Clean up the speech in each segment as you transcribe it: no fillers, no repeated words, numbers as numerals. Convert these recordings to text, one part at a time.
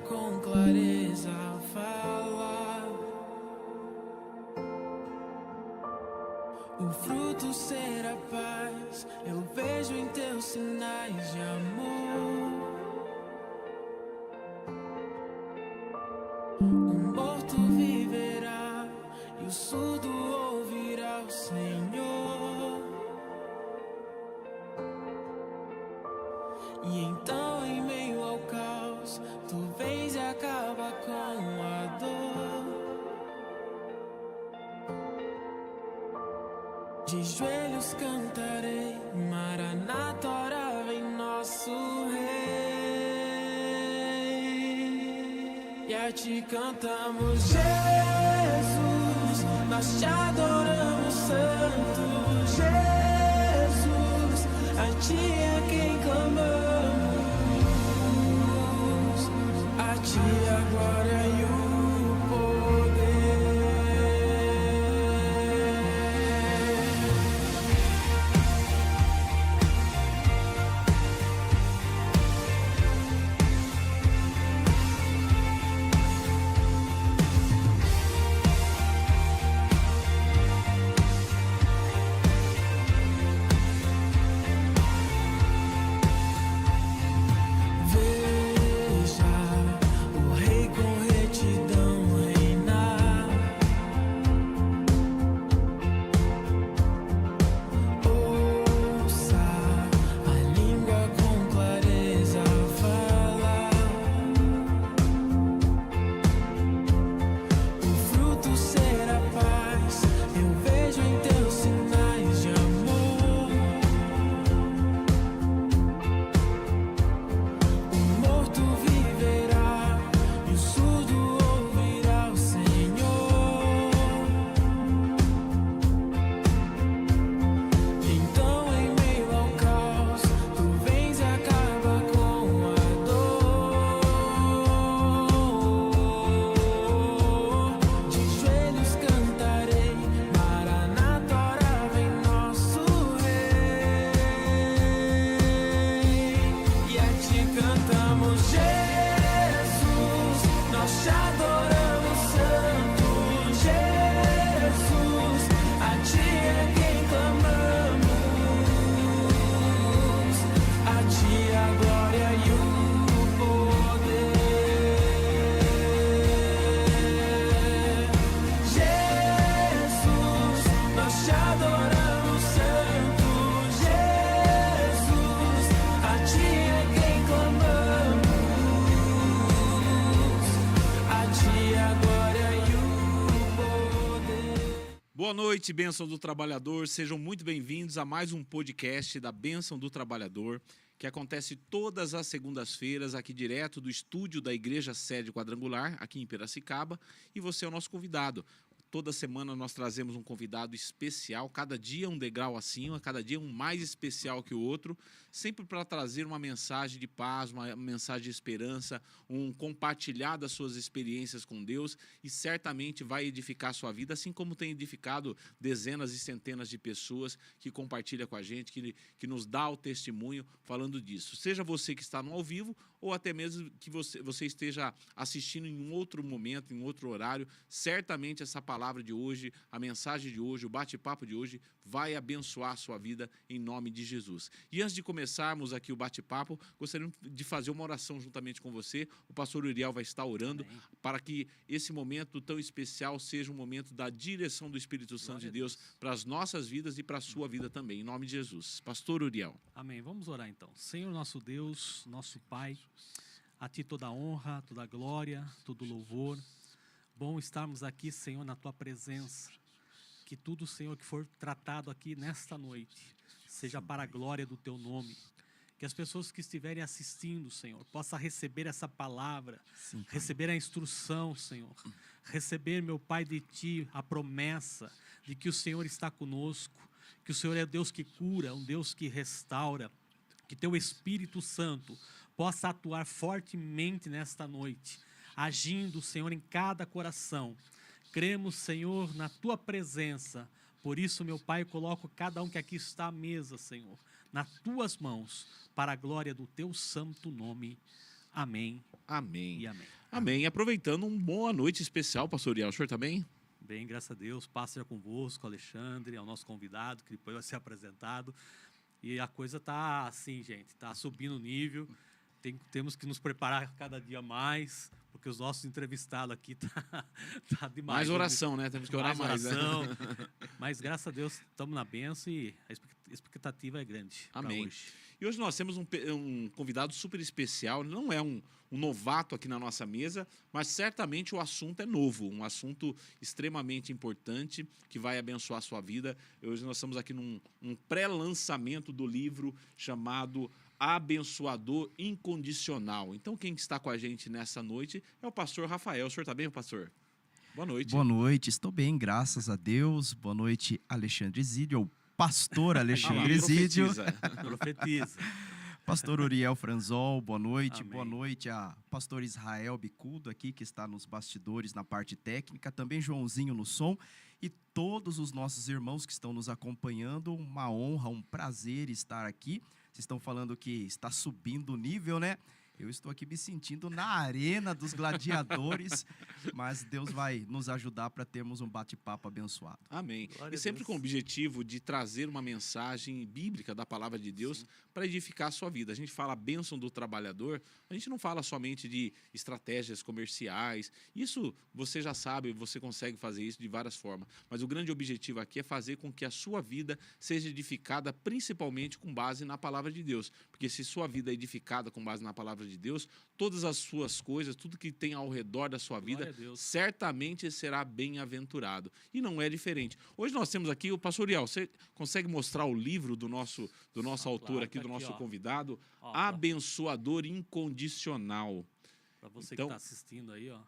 com clareza fala. O fruto será paz, eu vejo em teus sinais de amor. O morto viverá e o surdo ouvirá o Senhor. E então, em meio ao caos, tu vens e acaba com a dor. De joelhos cantarei, Maranata, ora vem nosso Rei. E a ti cantamos, Jesus, nós te adoramos, Santo Jesus, a ti é quem clamamos, a ti a glória e o Boa noite, Bênção do Trabalhador. Sejam muito bem-vindos a mais um podcast da Bênção do Trabalhador, que acontece todas as segundas-feiras aqui direto do estúdio da Igreja Sede Quadrangular, aqui em Piracicaba, e você é o nosso convidado. Toda semana nós trazemos um convidado especial, cada dia um degrau acima, cada dia um mais especial que o outro, sempre para trazer uma mensagem de paz, uma mensagem de esperança, um compartilhar das suas experiências com Deus, e certamente vai edificar a sua vida, assim como tem edificado dezenas e centenas de pessoas que compartilham com a gente, que nos dá o testemunho falando disso. Seja você que está no ao vivo, ou até mesmo que você esteja assistindo em um outro momento, em outro horário, certamente essa palavra de hoje, a mensagem de hoje, o bate-papo de hoje vai abençoar a sua vida em nome de Jesus. E antes de começarmos aqui o bate-papo, gostaria de fazer uma oração juntamente com você. O pastor Uriel vai estar orando para que esse momento tão especial seja um momento da direção do Espírito Santo de Deus para as nossas vidas e para a sua vida também, em nome de Jesus. Pastor Uriel. Amém. Vamos orar então. Senhor nosso Deus, nosso Pai, a Ti toda a honra, toda a glória, todo o louvor. Bom estarmos aqui, Senhor, na Tua presença. Que tudo, Senhor, que for tratado aqui nesta noite, seja para a glória do Teu nome. Que as pessoas que estiverem assistindo, Senhor, possam receber essa palavra, receber a instrução, Senhor. Receber, meu Pai, de Ti a promessa de que o Senhor está conosco, que o Senhor é Deus que cura, um Deus que restaura. Que Teu Espírito Santo possa atuar fortemente nesta noite, agindo, Senhor, em cada coração. Cremos, Senhor, na Tua presença. Por isso, meu Pai, coloco cada um que aqui está à mesa, Senhor, nas Tuas mãos, para a glória do Teu santo nome. Amém Amém. e amém. Amém. Aproveitando, uma boa noite especial, pastor Uriel. O senhor também? Bem, graças a Deus, paz seja convosco, Alexandre, ao nosso convidado, que depois vai ser apresentado. E a coisa tá assim, gente, tá subindo o nível. Temos que nos preparar cada dia mais, porque os nossos entrevistados aqui tá demais. Mais oração, né? Temos que orar mais. Né? oração. Mas graças a Deus estamos na bênção e a expectativa é grande. pra Amém. hoje. E hoje nós temos um convidado super especial. Não é um novato aqui na nossa mesa, mas certamente o assunto é novo, um assunto extremamente importante que vai abençoar a sua vida. Hoje nós estamos aqui num pré-lançamento do livro chamado Abençoador Incondicional. Então, quem está com a gente nessa noite é o pastor Rafael. O senhor está bem, pastor? Boa noite. Boa noite, estou bem, graças a Deus. Boa noite, Alexandre Zídio, ou pastor Alexandre Zídio. Profetiza. Pastor Uriel Franzol, boa noite. Amém. Boa noite a pastor Israel Bicudo aqui, que está nos bastidores, na parte técnica. Também Joãozinho no som. E todos os nossos irmãos que estão nos acompanhando. Uma honra, um prazer estar aqui. Vocês estão falando que está subindo o nível, né? Eu estou aqui me sentindo na arena dos gladiadores, mas Deus vai nos ajudar para termos um bate-papo abençoado. Amém. Glória E a sempre Deus. com o objetivo de trazer uma mensagem bíblica da palavra de Deus para edificar a sua vida. A gente fala a bênção do trabalhador, a gente não fala somente de estratégias comerciais. Isso você já sabe, você consegue fazer isso de várias formas. Mas o grande objetivo aqui é fazer com que a sua vida seja edificada principalmente com base na palavra de Deus. Porque se sua vida é edificada com base na palavra de Deus, todas as suas coisas, tudo que tem ao redor da sua vida, Glória a Deus. certamente será bem-aventurado. E não é diferente. Hoje nós temos aqui o pastor Uriel. Você consegue mostrar o livro do nosso autor claro, aqui, tá do aqui, nosso ó. convidado? Ó, Abençoador Incondicional. Para você Então- que está assistindo aí, ó.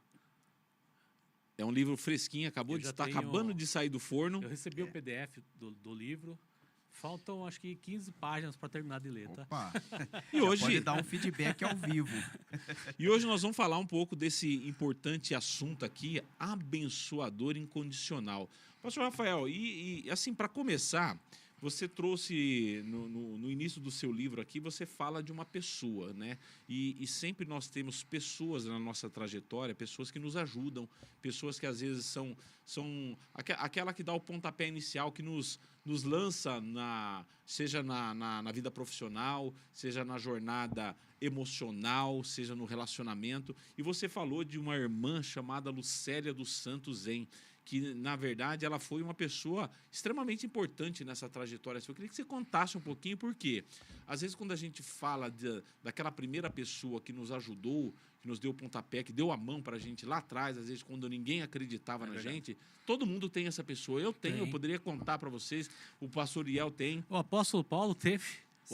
É um livro fresquinho, acabou Eu de já estar tenho- acabando de sair do forno. Eu recebi o PDF do livro. Faltam, acho que, 15 páginas para terminar de ler, tá? Opa, E já hoje, pode dar um feedback ao vivo. e hoje nós vamos falar um pouco desse importante assunto aqui, abençoador incondicional. Pastor Rafael, e assim, para começar, você trouxe, no início do seu livro aqui, você fala de uma pessoa, né? E sempre nós temos pessoas na nossa trajetória, pessoas que nos ajudam, pessoas que às vezes são aquela que dá o pontapé inicial, que nos lança, seja na vida profissional, seja na jornada emocional, seja no relacionamento. E você falou de uma irmã chamada Lucélia dos Santos Zen, que, na verdade, ela foi uma pessoa extremamente importante nessa trajetória. Eu queria que você contasse um pouquinho, porque às vezes quando a gente fala daquela primeira pessoa que nos ajudou, que nos deu o pontapé, que deu a mão para a gente lá atrás, às vezes quando ninguém acreditava na verdade. gente, todo mundo tem essa pessoa. Eu tenho, Tem. eu poderia contar para vocês, o pastor Uriel tem. O apóstolo Paulo teve.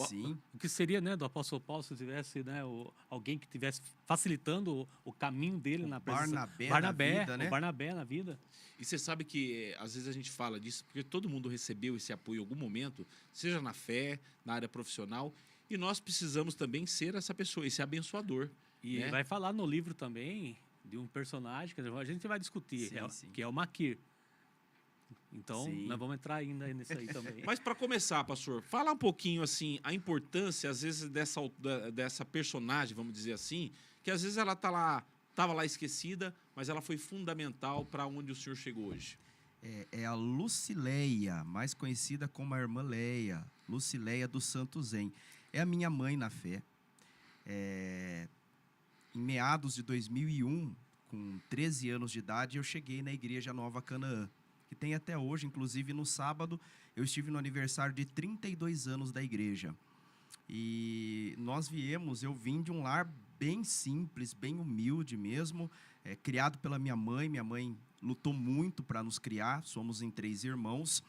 Sim, O que seria, né, do apóstolo Paulo se tivesse, né, alguém que tivesse facilitando o caminho dele na presença. Barnabé na vida, né? O Barnabé na vida. E você sabe que às vezes a gente fala disso porque todo mundo recebeu esse apoio em algum momento, seja na fé, na área profissional, e nós precisamos também ser essa pessoa, esse abençoador. E né? vai falar no livro também de um personagem que a gente vai discutir, Sim, sim. que é o Maquir. Então, Sim. nós vamos entrar ainda nisso aí também. Mas para começar, pastor, fala um pouquinho assim a importância às vezes dessa personagem, vamos dizer assim, que às vezes ela estava lá esquecida, mas ela foi fundamental para onde o senhor chegou hoje. é a Lucileia, mais conhecida como a irmã Leia, Lucileia dos Santos Zen. É a minha mãe na fé. Em meados de 2001, com 13 anos de idade, eu cheguei na Igreja Nova Canaã, que tem até hoje. Inclusive, no sábado, eu estive no aniversário de 32 anos da igreja. E eu vim de um lar bem simples, bem humilde mesmo, criado pela minha mãe. Minha mãe lutou muito para nos criar, somos em 3 irmãos.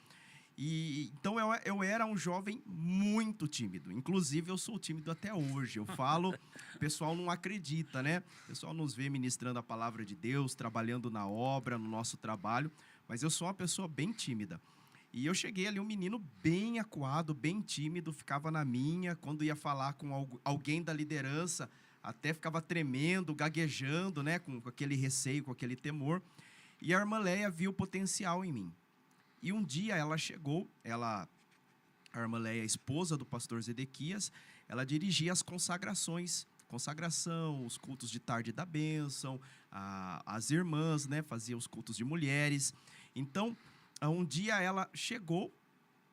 E então eu era um jovem muito tímido. Inclusive, eu sou tímido até hoje. Eu falo, o pessoal não acredita, né? O pessoal nos vê ministrando a palavra de Deus, trabalhando na obra, no nosso trabalho, mas eu sou uma pessoa bem tímida. E eu cheguei ali, um menino bem acuado, bem tímido, ficava na minha. Quando ia falar com alguém da liderança, até ficava tremendo, gaguejando, né? Com aquele receio, com aquele temor. E a irmã Leia viu potencial em mim. E um dia ela chegou, a irmã Leia, esposa do pastor Zedequias, ela dirigia as consagrações consagração, os cultos de tarde da bênção, as irmãs, né, faziam os cultos de mulheres. Então, um dia ela chegou,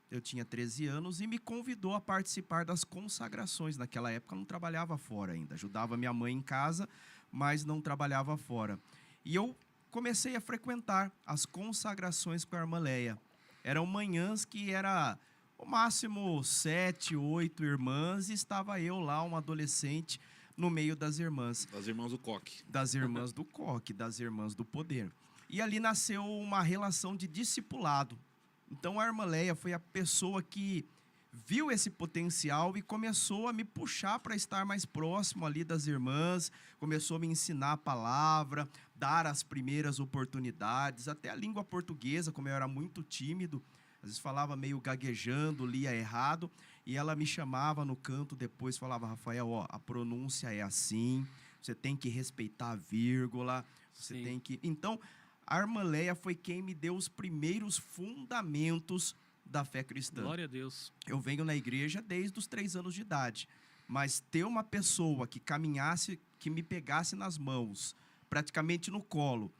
eu tinha 13 anos, e me convidou a participar das consagrações. Naquela época eu não trabalhava fora ainda, ajudava minha mãe em casa, mas não trabalhava fora. E eu comecei a frequentar as consagrações com a irmã Leia. Eram manhãs que era o máximo 7, 8 irmãs, e estava eu lá, um adolescente, no meio das irmãs. Das irmãs do Coque. Das irmãs do Coque, das irmãs do Poder. E ali nasceu uma relação de discipulado. Então a irmã Leia foi a pessoa que viu esse potencial e começou a me puxar para estar mais próximo ali das irmãs, começou a me ensinar a palavra, dar as primeiras oportunidades, até a língua portuguesa, como eu era muito tímido, às vezes falava meio gaguejando, lia errado, e ela me chamava no canto depois, falava: Rafael, ó, a pronúncia é assim, você tem que respeitar a vírgula, você Sim. tem que... Então, a irmã Leia foi quem me deu os primeiros fundamentos da fé cristã. Glória a Deus. Eu venho na igreja desde os 3 anos de idade, mas ter uma pessoa que caminhasse, que me pegasse nas mãos, praticamente no colo,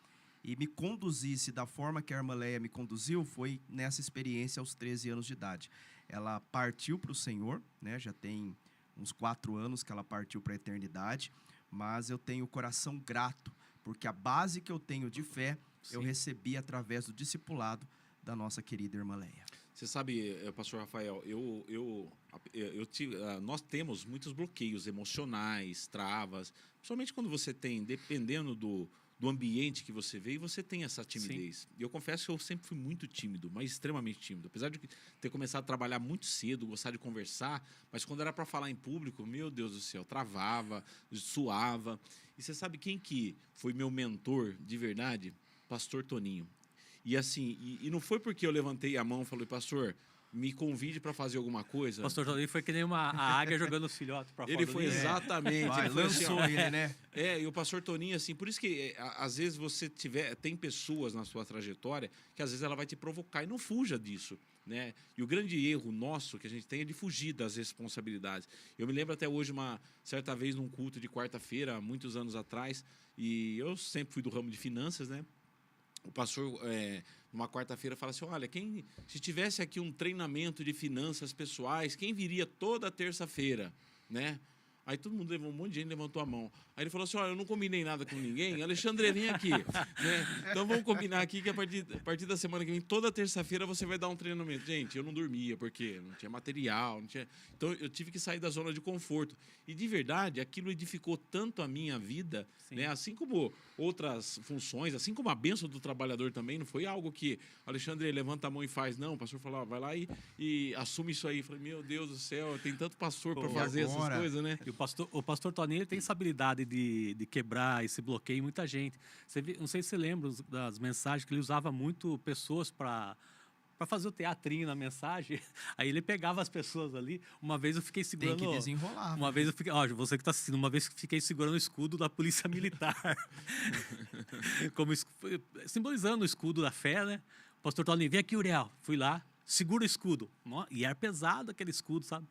e me conduzisse da forma que a irmã Leia me conduziu, foi nessa experiência aos 13 anos de idade. Ela partiu para o Senhor, né? Já tem uns 4 anos que ela partiu para a eternidade, mas eu tenho o coração grato, porque a base que eu tenho de fé, eu Sim. recebi através do discipulado da nossa querida irmã Leia. Você sabe, pastor Rafael, nós temos muitos bloqueios emocionais, travas, principalmente quando você tem, dependendo do ambiente que você veio, você tem essa timidez. E eu confesso que eu sempre fui muito tímido, mas extremamente tímido. Apesar de ter começado a trabalhar muito cedo, gostar de conversar, mas quando era para falar em público, meu Deus do céu, travava, suava. E você sabe quem que foi meu mentor de verdade? Pastor Toninho. E assim, e não foi porque eu levantei a mão e falei: pastor, me convide para fazer alguma coisa. Pastor Toninho foi que nem a águia jogando os filhotes para fora. Ele foi ninho. exatamente. Vai, Ele foi assim, lançou ó, ele, né? e o pastor Toninho, assim, por isso que às vezes você tem pessoas na sua trajetória que às vezes ela vai te provocar, e não fuja disso, né? E o grande erro nosso que a gente tem é de fugir das responsabilidades. Eu me lembro até hoje, uma certa vez num culto de quarta-feira, muitos anos atrás, e eu sempre fui do ramo de finanças, né? O pastor, numa quarta-feira, fala assim: olha, se tivesse aqui um treinamento de finanças pessoais, quem viria toda terça-feira, né? Aí todo mundo, um monte de gente levantou a mão. Aí ele falou assim: olha, eu não combinei nada com ninguém, Alexandre, vem aqui. Né? Então vamos combinar aqui que a partir da semana que vem, toda terça-feira, você vai dar um treinamento. Gente, eu não dormia, porque não tinha material, não tinha... Então eu tive que sair da zona de conforto. E de verdade, aquilo edificou tanto a minha vida, né? Assim como outras funções, assim como a bênção do trabalhador também, não foi algo que Alexandre levanta a mão e faz. Não, o pastor falou: vai lá e assume isso aí. Eu falei: meu Deus do céu, tem tanto pastor para fazer essas coisas, né? E o pastor Toninho, ele tem essa habilidade de quebrar esse bloqueio em muita gente. Não sei se você lembra das mensagens que ele usava muito pessoas para fazer o teatrinho na mensagem. Aí ele pegava as pessoas ali. Uma vez eu fiquei segurando... Tem que desenrolar. Uma vez eu fiquei... Ó, você que está assistindo, uma vez eu fiquei segurando o escudo da Polícia Militar. Simbolizando o escudo da fé, né? O pastor Toninho: vem aqui, Uriel. Fui lá, segura o escudo. E era pesado aquele escudo, sabe?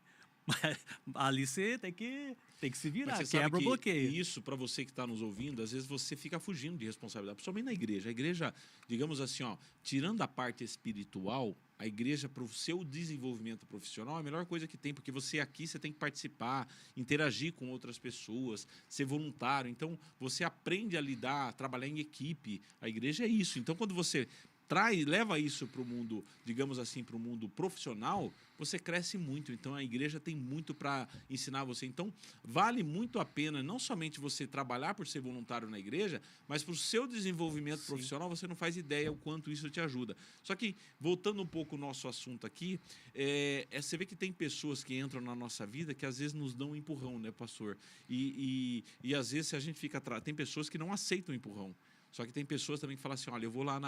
Mas ali você tem que se virar, Mas você quebra o sabe bloqueio. que isso, para você que está nos ouvindo, às vezes você fica fugindo de responsabilidade, principalmente na igreja. A igreja, digamos assim, ó, tirando a parte espiritual, a igreja, para o seu desenvolvimento profissional, é a melhor coisa que tem, porque você aqui você tem que participar, interagir com outras pessoas, ser voluntário. Então, você aprende a lidar, a trabalhar em equipe. A igreja é isso. Então, quando você leva isso para o mundo, digamos assim, para o mundo profissional, você cresce muito. Então a igreja tem muito para ensinar você. Então vale muito a pena não somente você trabalhar por ser voluntário na igreja, mas para o seu desenvolvimento profissional. Você não faz ideia o quanto isso te ajuda. Só que, voltando um pouco ao nosso assunto aqui, você vê que tem pessoas que entram na nossa vida que às vezes nos dão um empurrão, né, pastor? E às vezes se a gente fica atrás, tem pessoas que não aceitam o empurrão. Só que tem pessoas também que falam assim: olha, eu vou lá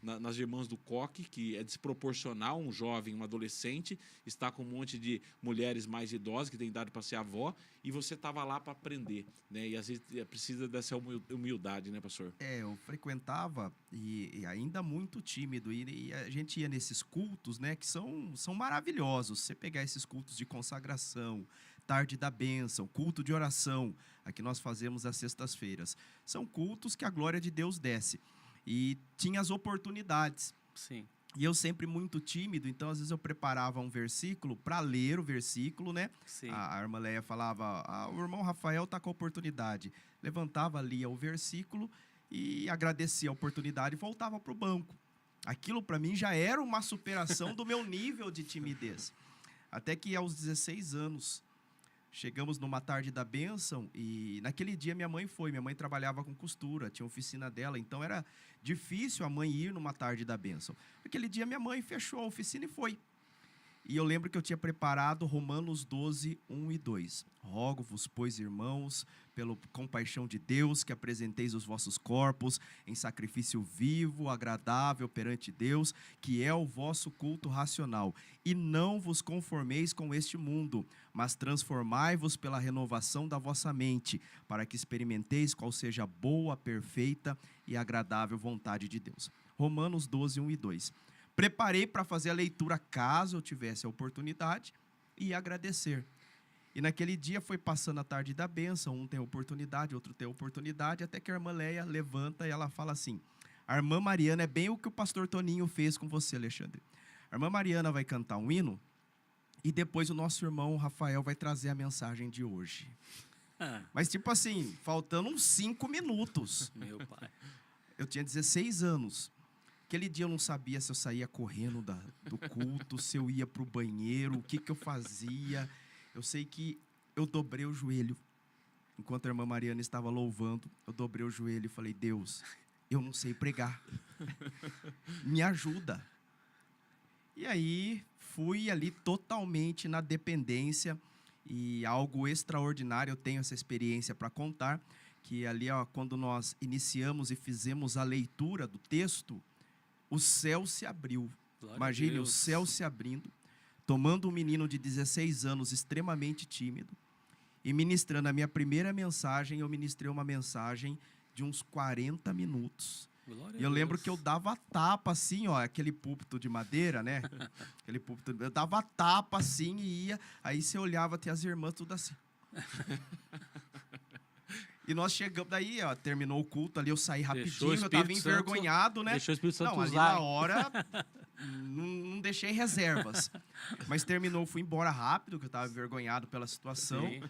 nas irmãs do Coque, que é desproporcional, um jovem, um adolescente, está com um monte de mulheres mais idosas, que tem idade para ser avó, e você estava lá para aprender, né? E às vezes precisa dessa humildade, né, pastor? Eu frequentava e ainda muito tímido, e a gente ia nesses cultos, né, que são maravilhosos. Você pegar esses cultos de consagração, tarde da bênção, culto de oração, aqui nós fazemos às sextas-feiras. São cultos que a glória de Deus desce. E tinha as oportunidades. Sim. E eu sempre muito tímido, então às vezes eu preparava um versículo para ler o versículo, né? Sim. A irmã Leia falava, o irmão Rafael está com a oportunidade. Levantava, lia o versículo e agradecia a oportunidade e voltava para o banco. Aquilo para mim já era uma superação do meu nível de timidez. Até que aos 16 anos, chegamos numa tarde da bênção e naquele dia minha mãe trabalhava com costura, tinha oficina dela, então era difícil a mãe ir numa tarde da bênção. Naquele dia minha mãe fechou a oficina e foi. E eu lembro que eu tinha preparado Romanos 12, 1 e 2. Rogo-vos, pois, irmãos, pela compaixão de Deus, que apresenteis os vossos corpos em sacrifício vivo, agradável perante Deus, que é o vosso culto racional. E não vos conformeis com este mundo, mas transformai-vos pela renovação da vossa mente, para que experimenteis qual seja a boa, perfeita e agradável vontade de Deus. Romanos 12, 1 e 2. Preparei para fazer a leitura caso eu tivesse a oportunidade e agradecer. E naquele dia foi passando a tarde da bênção, um tem oportunidade, outro tem oportunidade, até que a irmã Leia levanta e ela fala assim, a irmã Mariana é bem o que o pastor Toninho fez com você, Alexandre. A irmã Mariana vai cantar um hino e depois o nosso irmão Rafael vai trazer a mensagem de hoje. Mas tipo assim, faltando uns 5 minutos. Meu pai. Eu tinha 16 anos. Aquele dia eu não sabia se eu saía correndo do culto, se eu ia para o banheiro, o que eu fazia. Eu sei que eu dobrei o joelho. Enquanto a irmã Mariana estava louvando, eu dobrei o joelho e falei, Deus, eu não sei pregar. Me ajuda. E aí fui ali totalmente na dependência e algo extraordinário, eu tenho essa experiência para contar, que ali quando nós iniciamos e fizemos a leitura do texto, o céu se abriu. Glória Imagine o céu se abrindo, tomando um menino de 16 anos, extremamente tímido, e ministrando a minha primeira mensagem, eu ministrei uma mensagem de uns 40 minutos. Glória E eu a lembro Deus. que eu dava tapa assim, aquele púlpito de madeira, né? Aquele púlpito, eu dava tapa assim e ia, aí você olhava, tem as irmãs tudo assim. E nós chegamos, daí, terminou o culto ali, eu saí rapidinho, eu estava envergonhado, né? Deixou o Espírito Santo Não, ali usar. na hora, não deixei reservas. Mas terminou, fui embora rápido, que eu estava envergonhado pela situação. Sim.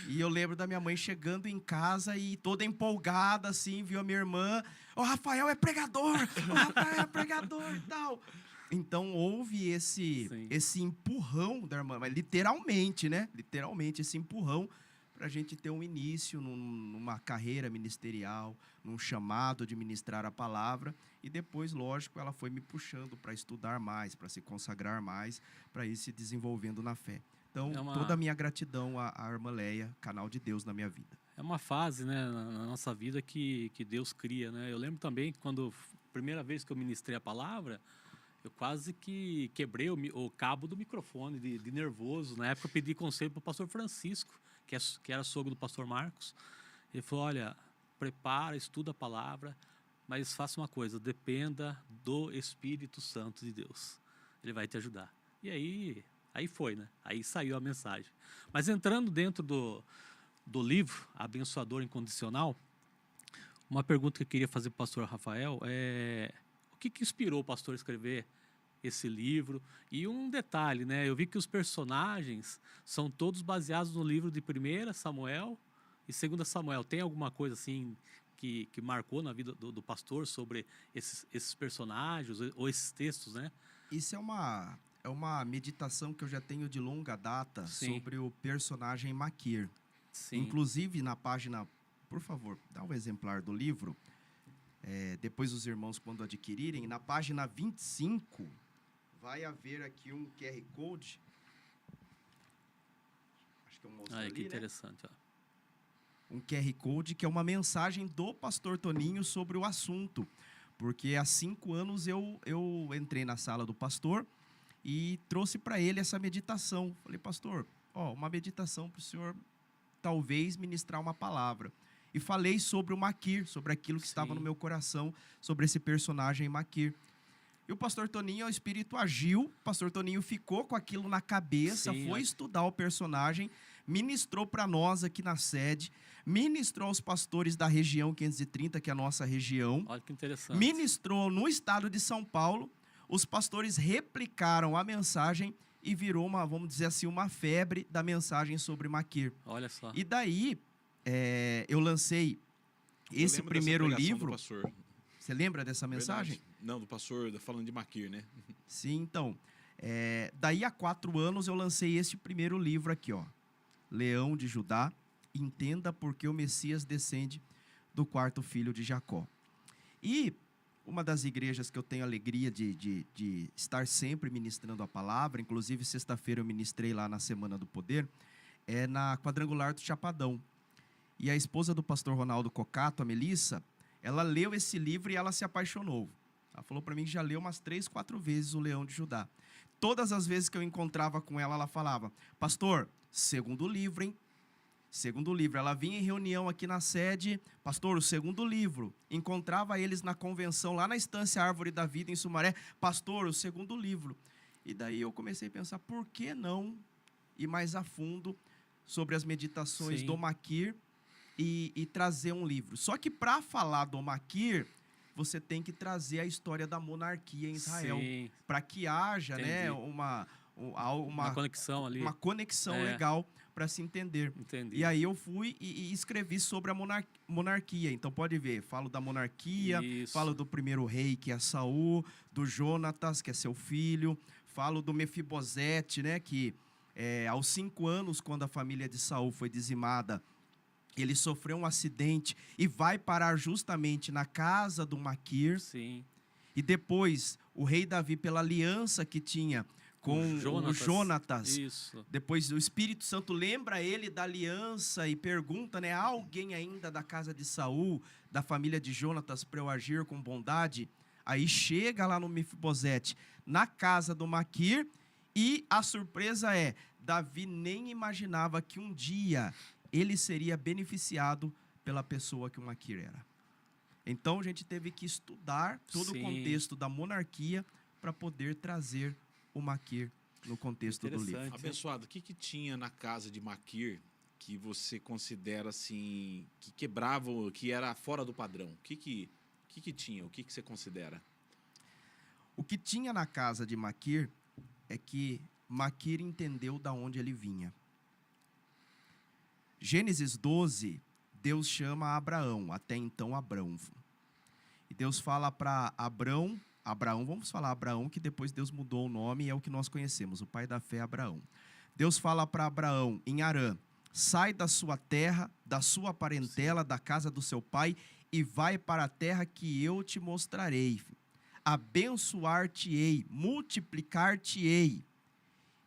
E eu lembro da minha mãe chegando em casa e toda empolgada, assim, viu a minha irmã. O Rafael é pregador! O Rafael é pregador e tal. Então, houve esse empurrão da irmã, mas literalmente, né? Literalmente, esse empurrão para a gente ter um início numa carreira ministerial, num chamado de ministrar a palavra. E depois, lógico, ela foi me puxando para estudar mais, para se consagrar mais, para ir se desenvolvendo na fé. Então, toda a minha gratidão à irmã Leia, canal de Deus na minha vida. É uma fase, né, na nossa vida que Deus cria, né? Eu lembro também que quando a primeira vez que eu ministrei a palavra, eu quase que quebrei o cabo do microfone de nervoso. Na época eu pedi conselho para o pastor Francisco, que era sogro do pastor Marcos. Ele falou, olha, prepara, estuda a palavra, mas faça uma coisa, dependa do Espírito Santo de Deus. Ele vai te ajudar. E aí foi, né? Aí saiu a mensagem. Mas entrando dentro do livro, Abençoador Incondicional, uma pergunta que eu queria fazer para o pastor Rafael é o que inspirou o pastor a escrever esse livro? E um detalhe, né? Eu vi que os personagens são todos baseados no livro de 1 Samuel e 2 Samuel. Tem alguma coisa assim que marcou na vida do pastor sobre esses personagens ou esses textos, né? Isso é uma meditação que eu já tenho de longa data. Sim. Sobre o personagem Maquir. Sim. Inclusive, na página, por favor, dá um exemplar do livro. Depois os irmãos, quando adquirirem, na página 25, vai haver aqui um QR Code. Acho que eu mostro ali, Que né? interessante. Ó. Um QR Code que é uma mensagem do pastor Toninho sobre o assunto. Porque há 5 anos eu entrei na sala do pastor e trouxe para ele essa meditação. Falei, pastor, uma meditação para o senhor talvez ministrar uma palavra. E falei sobre o Maquir, sobre aquilo que estava no meu coração, sobre esse personagem Maquir. E o pastor Toninho, o Espírito agiu, o pastor Toninho ficou com aquilo na cabeça, foi estudar o personagem, ministrou para nós aqui na sede, ministrou aos pastores da região 530, que é a nossa região, Olha que interessante. ministrou no estado de São Paulo. Os pastores replicaram a mensagem e virou uma, vamos dizer assim, uma febre da mensagem sobre Maquir. Olha só. E daí, eu lancei Eu esse lembro primeiro dessa pregação livro. do pastor. Você lembra dessa mensagem? Verdade. Não, do pastor falando de Maquir, né? Sim, então. Daí, há 4 anos, eu lancei esse primeiro livro aqui, ó. Leão de Judá, entenda por que o Messias descende do 4º filho de Jacó. E uma das igrejas que eu tenho a alegria de estar sempre ministrando a palavra, inclusive sexta-feira eu ministrei lá na Semana do Poder, é na Quadrangular do Chapadão. E a esposa do pastor Ronaldo Cocato, a Melissa, ela leu esse livro e ela se apaixonou. Ela falou para mim que já leu umas 3, 4 vezes o Leão de Judá. Todas as vezes que eu encontrava com ela, ela falava: pastor, segundo livro, hein? Segundo livro. Ela vinha em reunião aqui na sede, pastor, o segundo livro. Encontrava eles na convenção, lá na Estância Árvore da Vida, em Sumaré, pastor, o segundo livro. E daí eu comecei a pensar, por que não ir mais a fundo sobre as meditações Sim. do Maquir e trazer um livro? Só que para falar do Maquir, você tem que trazer a história da monarquia em Israel, Sim. para que haja, né, Entendi. uma conexão ali. uma conexão É. legal para se entender. Entendi. E aí eu fui e escrevi sobre a monarquia. Então pode ver, falo da monarquia, Isso. falo do primeiro rei, que é Saul, do Jonatas, que é seu filho, falo do Mefibosete, né, que aos 5 anos, quando a família de Saul foi dizimada, ele sofreu um acidente e vai parar justamente na casa do Maquir. Sim. E depois, o rei Davi, pela aliança que tinha com o Jonatas, Isso. depois o Espírito Santo lembra ele da aliança e pergunta, né, há alguém ainda da casa de Saul, da família de Jonatas, para eu agir com bondade? Aí chega lá no Mefibosete, na casa do Maquir, e a surpresa é, Davi nem imaginava que um dia ele seria beneficiado pela pessoa que o Maquir era. Então a gente teve que estudar todo o Sim. contexto da monarquia para poder trazer o Maquir no contexto do livro. Interessante. Abençoado, o que tinha na casa de Maquir que você considera assim, que quebrava, que era fora do padrão? O que tinha? O que você considera? O que tinha na casa de Maquir é que Maquir entendeu da onde ele vinha. Gênesis 12, Deus chama Abraão, até então Abrão. E Deus fala para Abraão, vamos falar Abraão, que depois Deus mudou o nome e é o que nós conhecemos, o pai da fé, Abraão. Deus fala para Abraão, em Harã, sai da sua terra, da sua parentela, da casa do seu pai, e vai para a terra que eu te mostrarei. Abençoar-te-ei, multiplicar-te-ei.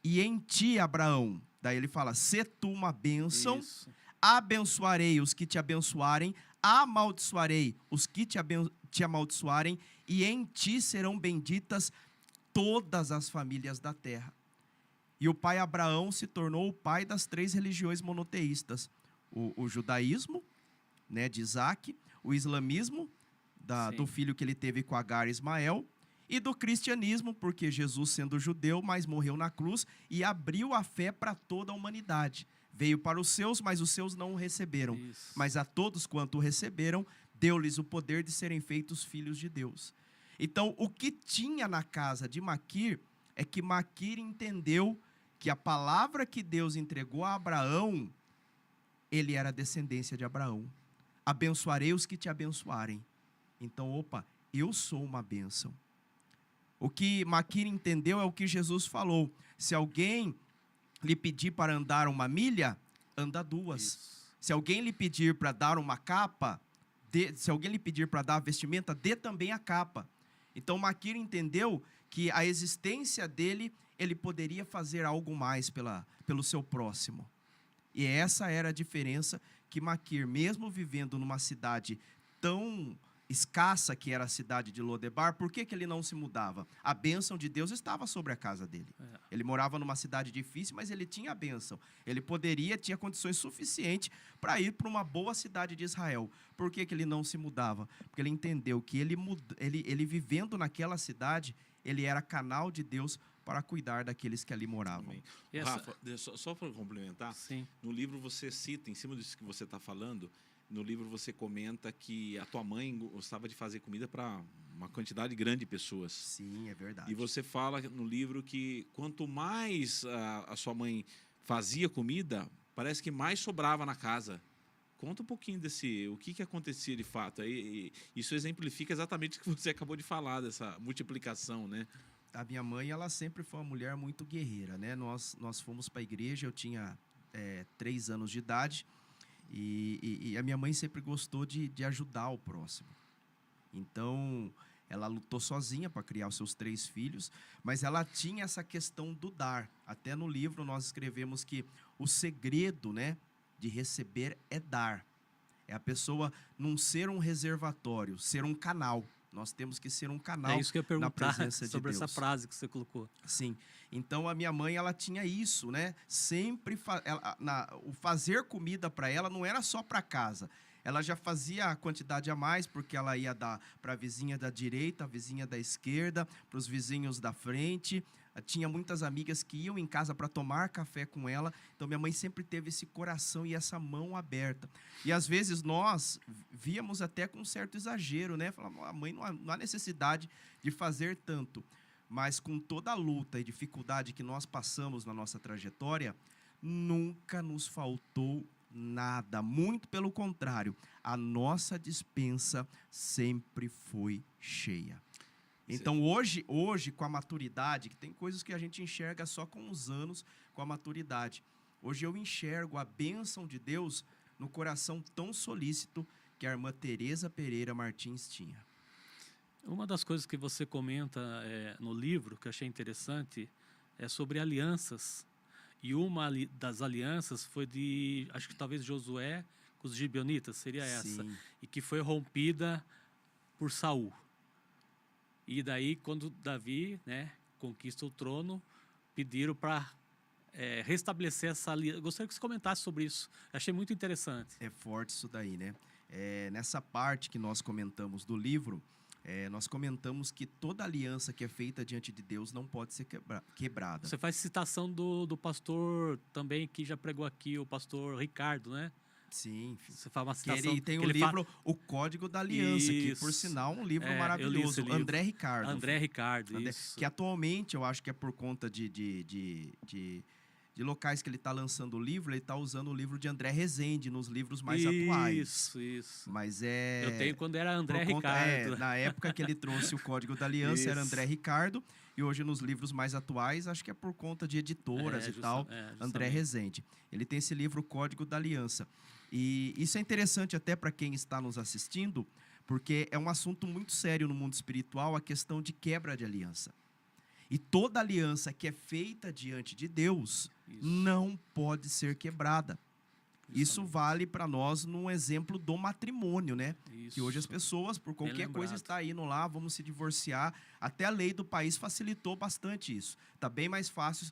E em ti, Abraão, daí ele fala, sê tu uma bênção, Isso. abençoarei os que te abençoarem, amaldiçoarei os que te amaldiçoarem, e em ti serão benditas todas as famílias da terra. E o pai Abraão se tornou o pai das 3 religiões monoteístas. O judaísmo, né, de Isaac, o islamismo, do filho que ele teve com Agar, Ismael, e do cristianismo, porque Jesus, sendo judeu, mas morreu na cruz e abriu a fé para toda a humanidade. Veio para os seus, mas os seus não o receberam. Isso. Mas a todos quanto o receberam, deu-lhes o poder de serem feitos filhos de Deus. Então, o que tinha na casa de Maquir é que Maquir entendeu que a palavra que Deus entregou a Abraão, ele era descendência de Abraão. Abençoarei os que te abençoarem. Então, opa, eu sou uma bênção. O que Maquir entendeu é o que Jesus falou. Se alguém lhe pedir para andar 1 milha, anda 2. Isso. Se alguém lhe pedir para dar uma capa, se alguém lhe pedir para dar a vestimenta, dê também a capa. Então Maquir entendeu que a existência dele, ele poderia fazer algo mais pelo seu próximo. E essa era a diferença que Maquir, mesmo vivendo numa cidade tão escassa que era a cidade de Lodebar, por que ele não se mudava? A bênção de Deus estava sobre a casa dele. Ele morava numa cidade difícil, mas ele tinha a bênção. Ele tinha condições suficientes para ir para uma boa cidade de Israel. Por que ele não se mudava? Porque ele entendeu que ele vivendo naquela cidade, ele era canal de Deus para cuidar daqueles que ali moravam. Amém. E essa- Rafa, só para complementar, Sim. no livro você cita, em cima disso que você está falando, no livro você comenta que a tua mãe gostava de fazer comida para uma quantidade grande de pessoas. Sim, é verdade. E você fala no livro que quanto mais a sua mãe fazia comida, parece que mais sobrava na casa. Conta um pouquinho o que acontecia de fato. Isso exemplifica exatamente o que você acabou de falar, dessa multiplicação, né? A minha mãe, ela sempre foi uma mulher muito guerreira, né? Nós fomos para a igreja, eu tinha 3 anos de idade, e a minha mãe sempre gostou de ajudar o próximo. Então, ela lutou sozinha para criar os seus 3 filhos, mas ela tinha essa questão do dar. Até no livro nós escrevemos que o segredo, né, de receber é dar. É a pessoa não ser um reservatório, ser um canal. Nós temos que ser um canal É isso que eu ia na perguntar presença de sobre essa Deus. frase que você colocou. Sim. Então, a minha mãe, ela tinha isso, né? Sempre, o fazer comida para ela não era só para casa. Ela já fazia a quantidade a mais, porque ela ia dar para a vizinha da direita, a vizinha da esquerda, para os vizinhos da frente. Tinha muitas amigas que iam em casa para tomar café com ela. Então, minha mãe sempre teve esse coração e essa mão aberta. E, às vezes, nós víamos até com um certo exagero, né? Falamos, a mãe não há necessidade de fazer tanto. Mas, com toda a luta e dificuldade que nós passamos na nossa trajetória, nunca nos faltou nada. Muito pelo contrário, a nossa despensa sempre foi cheia. Então, hoje, com a maturidade, que tem coisas que a gente enxerga só com os anos, com a maturidade. Hoje eu enxergo a bênção de Deus no coração tão solícito que a irmã Tereza Pereira Martins tinha. Uma das coisas que você comenta no livro, que eu achei interessante, é sobre alianças. E uma das alianças foi de, acho que talvez Josué com os gibeonitas, seria essa. Sim. E que foi rompida por Saul. E daí, quando Davi, né, conquista o trono, pediram para restabelecer essa aliança. Gostaria que você comentasse sobre isso. Achei muito interessante. É forte isso daí, né? Nessa parte que nós comentamos do livro, nós comentamos que toda aliança que é feita diante de Deus não pode ser quebrada. Você faz citação do pastor também, que já pregou aqui, o pastor Ricardo, né? Sim. Você faz uma Que citação. ele tem que um ele livro, O Código da Aliança, que, por Isso. sinal, é um livro Eu li maravilhoso. esse livro. André Ricardo. André Ricardo, André, isso. que atualmente, eu acho que é por conta de locais que ele está lançando o livro, ele está usando o livro de André Rezende nos livros mais atuais. Isso. Mas Eu tenho quando era André por conta- Ricardo. na época que ele trouxe o Código da Aliança, era Isso. André Ricardo. E hoje, nos livros mais atuais, acho que é por conta de editoras e tal, André Rezende. Ele tem esse livro, O Código da Aliança. E isso é interessante até para quem está nos assistindo, porque é um assunto muito sério no mundo espiritual, a questão de quebra de aliança. E toda aliança que é feita diante de Deus Isso. não pode ser quebrada. Isso vale para nós num exemplo do matrimônio, né? Isso. Que hoje as pessoas, por qualquer coisa, lembrado. está indo lá, vamos se divorciar. Até a lei do país facilitou bastante isso. Está bem mais fácil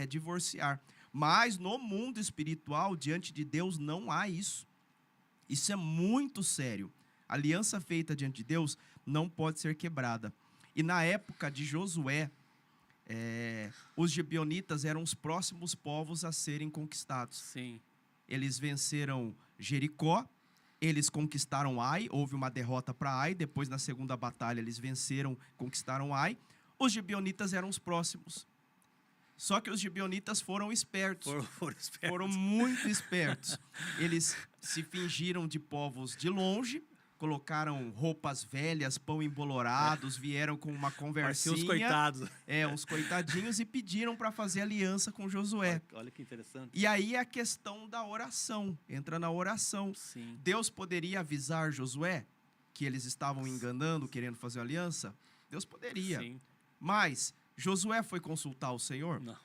divorciar. Mas no mundo espiritual, diante de Deus, não há isso. Isso é muito sério. A aliança feita diante de Deus não pode ser quebrada. E na época de Josué, os gibeonitas eram os próximos povos a serem conquistados. Sim. Eles venceram Jericó, eles conquistaram Ai, houve uma derrota para Ai, depois na segunda batalha eles venceram, conquistaram Ai. Os gibeonitas eram os próximos. Só que os gibeonitas foram espertos. Foram espertos. Foram muito espertos. Eles se fingiram de povos de longe, colocaram roupas velhas, pão embolorados, vieram com uma conversinha. Pareciam os coitados. Uns coitadinhos, e pediram para fazer aliança com Josué. Olha que interessante. E aí a questão da oração, entra na oração. Sim. Deus poderia avisar Josué que eles estavam enganando, querendo fazer uma aliança? Deus poderia. Sim. Mas Josué foi consultar o Senhor? Não.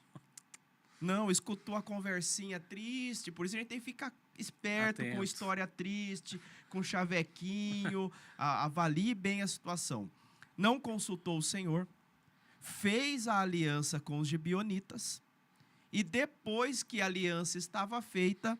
Não, escutou a conversinha triste. Por isso a gente tem que ficar esperto Atento. com história triste, com chavequinho. Avalie bem a situação. Não consultou o Senhor, fez a aliança com os gibeonitas, e depois que a aliança estava feita,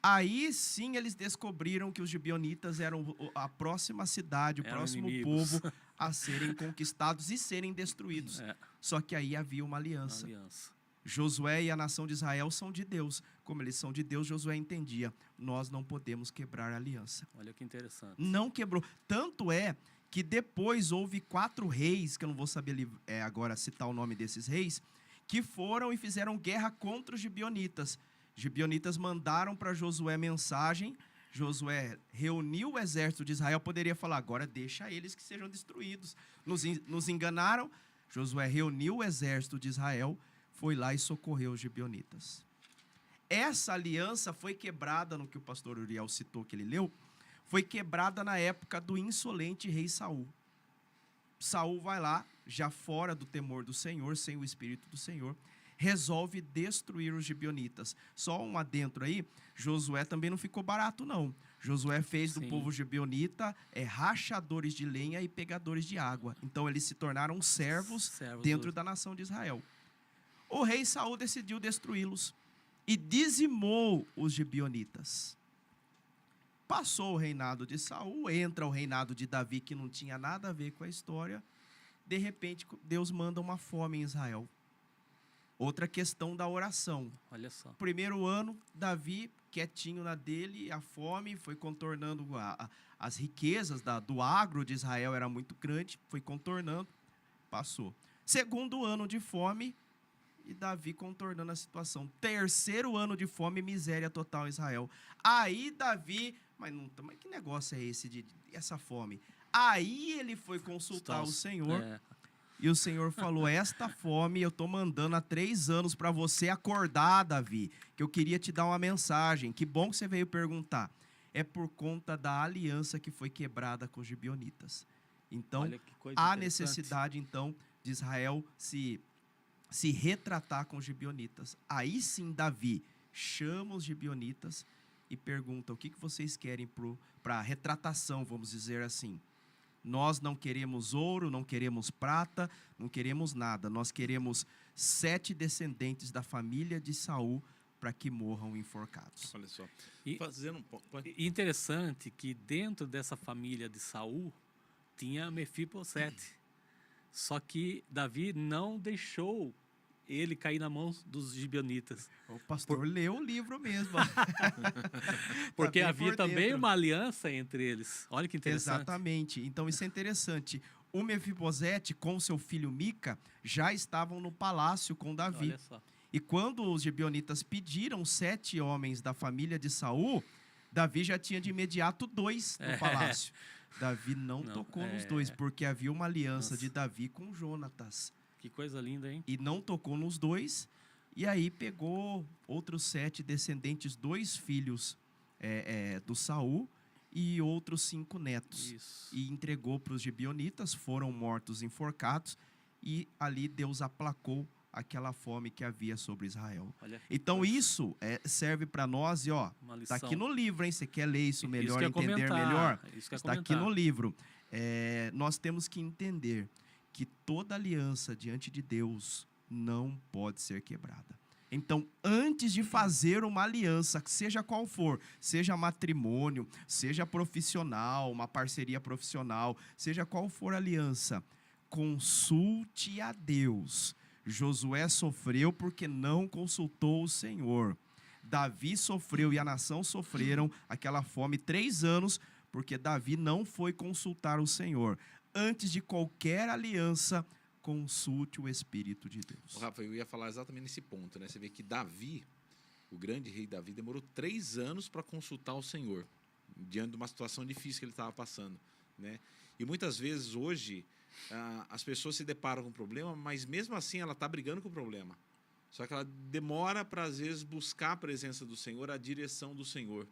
aí sim eles descobriram que os gibeonitas eram a próxima cidade, o Eram próximo inimigos. povo a serem conquistados e serem destruídos. É, Só que aí havia uma uma aliança. aliança. Josué e a nação de Israel são de Deus. Como eles são de Deus, Josué entendia: nós não podemos quebrar a aliança. Olha que interessante. Não quebrou. Tanto é que depois houve 4 reis, que eu não vou saber agora citar o nome desses reis, que foram e fizeram guerra contra os gibeonitas. Os gibeonitas mandaram para Josué mensagem. Josué reuniu o exército de Israel, poderia falar: agora deixa eles que sejam destruídos. Nos enganaram. Josué reuniu o exército de Israel, foi lá e socorreu os gibeonitas. Essa aliança foi quebrada, no que o pastor Uriel citou, que ele leu, foi quebrada na época do insolente rei Saul. Saul vai lá, já fora do temor do Senhor, sem o Espírito do Senhor, resolve destruir os gibeonitas. Só um adentro aí, Josué também não ficou barato, não. Josué fez do Sim. povo gibeonita rachadores de lenha e pegadores de água. Então eles se tornaram servos dentro da nação de Israel. O rei Saul decidiu destruí-los e dizimou os gibeonitas. Passou o reinado de Saul, entra o reinado de Davi, que não tinha nada a ver com a história. De repente, Deus manda uma fome em Israel. Outra questão da oração. Olha só. Primeiro ano, Davi, quietinho na dele, a fome foi contornando as riquezas do agro de Israel, era muito grande, foi contornando, passou. Segundo ano de fome, e Davi contornando a situação. Terceiro ano de fome, miséria total em Israel. Aí Davi, mas que negócio é esse de essa fome? Aí ele foi consultar o Senhor. E o Senhor falou: esta fome eu estou mandando há 3 anos para você acordar, Davi, que eu queria te dar uma mensagem. Que bom que você veio perguntar. É por conta da aliança que foi quebrada com os gibeonitas. Então, Olha que coisa há interessante. necessidade, então, de Israel se retratar com os gibeonitas. Aí sim, Davi chama os gibeonitas e pergunta: o que vocês querem para a retratação, vamos dizer assim. Nós não queremos ouro, não queremos prata, não queremos nada. Nós queremos 7 descendentes da família de Saul para que morram enforcados. Olha só. E- Fazendo E interessante que dentro dessa família de Saul tinha Mefibosete. Só que Davi não deixou ele cair na mão dos gibeonitas. O pastor leu o livro mesmo. Porque Tá bem havia por também dentro. uma aliança entre eles. Olha que interessante. Exatamente. Então isso é interessante. O Mefibosete com seu filho Mica já estavam no palácio com Davi. Olha só. E quando os gibeonitas pediram 7 homens da família de Saul, Davi já tinha de imediato 2 no palácio. Davi não tocou nos 2, porque havia uma aliança de Davi com Jonatas. Que coisa linda, hein? E não tocou nos 2, e aí pegou outros 7 descendentes, 2 filhos do Saul e outros 5 netos. Isso. E entregou para os gibeonitas, foram mortos enforcados, e ali Deus aplacou aquela fome que havia sobre Israel. Olha que Então coisa. serve para nós, e ó, Uma está lição. aqui no livro, hein? Você quer ler isso melhor, que eu ia entender comentar, melhor? isso que eu ia Está aqui comentar. no livro. Nós temos que entender que toda aliança diante de Deus não pode ser quebrada. Então, antes de fazer uma aliança, seja qual for, seja matrimônio, seja profissional, uma parceria profissional, seja qual for a aliança, consulte a Deus. Josué sofreu porque não consultou o Senhor. Davi sofreu e a nação sofreram aquela fome 3 anos porque Davi não foi consultar o Senhor. Antes de qualquer aliança, consulte o Espírito de Deus. Rafa, eu ia falar exatamente nesse ponto, né? Você vê que Davi, o grande rei Davi, demorou 3 anos para consultar o Senhor, diante de uma situação difícil que ele estava passando, né? E muitas vezes hoje as pessoas se deparam com um problema, mas mesmo assim ela está brigando com o problema. Só que ela demora para, às vezes, buscar a presença do Senhor, a direção do Senhor.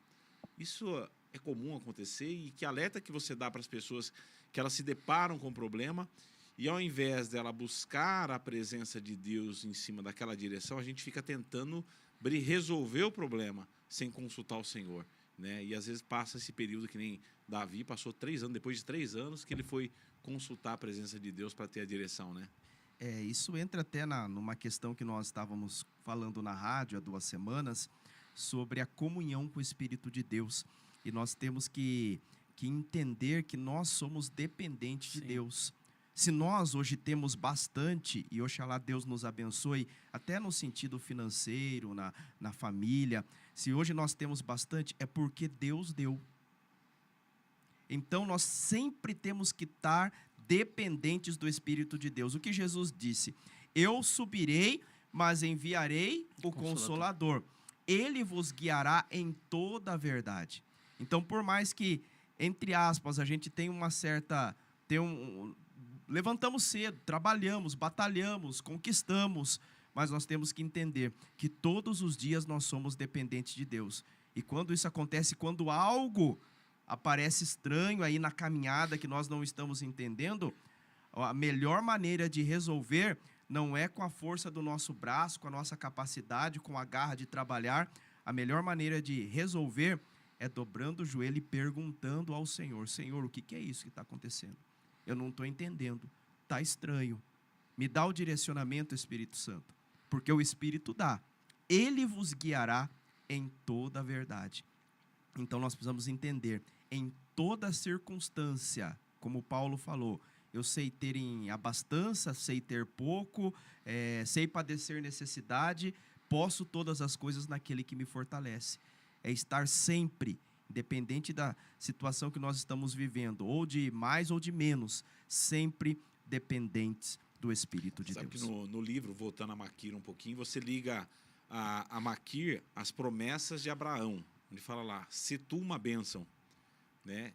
Isso é comum acontecer, e que alerta que você dá para as pessoas que elas se deparam com o problema, e ao invés dela buscar a presença de Deus em cima daquela direção, a gente fica tentando resolver o problema sem consultar o Senhor, né? E às vezes passa esse período que nem Davi passou 3 anos, depois de 3 anos que ele foi consultar a presença de Deus para ter a direção, né? Isso entra até numa questão que nós estávamos falando na rádio há 2 semanas, sobre a comunhão com o Espírito de Deus. E nós temos que entender que nós somos dependentes de Sim. Deus. Se nós hoje temos bastante, e oxalá Deus nos abençoe, até no sentido financeiro, na família, se hoje nós temos bastante, é porque Deus deu. Então, nós sempre temos que estar dependentes do Espírito de Deus. O que Jesus disse? Eu subirei, mas enviarei o Consolador. Ele vos guiará em toda a verdade. Então, por mais que, entre aspas, a gente tenha uma certa... levantamos cedo, trabalhamos, batalhamos, conquistamos, mas nós temos que entender que todos os dias nós somos dependentes de Deus. E quando isso acontece, quando algo aparece estranho aí na caminhada que nós não estamos entendendo, a melhor maneira de resolver não é com a força do nosso braço, com a nossa capacidade, com a garra de trabalhar. A melhor maneira de resolver é dobrando o joelho e perguntando ao Senhor: Senhor, o que é isso que está acontecendo? Eu não estou entendendo, está estranho. Me dá o direcionamento, Espírito Santo, porque o Espírito dá. Ele vos guiará em toda a verdade. Então nós precisamos entender, em toda circunstância, como Paulo falou, eu sei ter em abastança, sei ter pouco, sei padecer necessidade, posso todas as coisas naquele que me fortalece. É estar sempre, independente da situação que nós estamos vivendo, ou de mais ou de menos, sempre dependentes do Espírito de Sabe Deus. que no livro, voltando a Maquir um pouquinho, você liga a Maquir às promessas de Abraão. Ele fala lá, se tu uma bênção, né?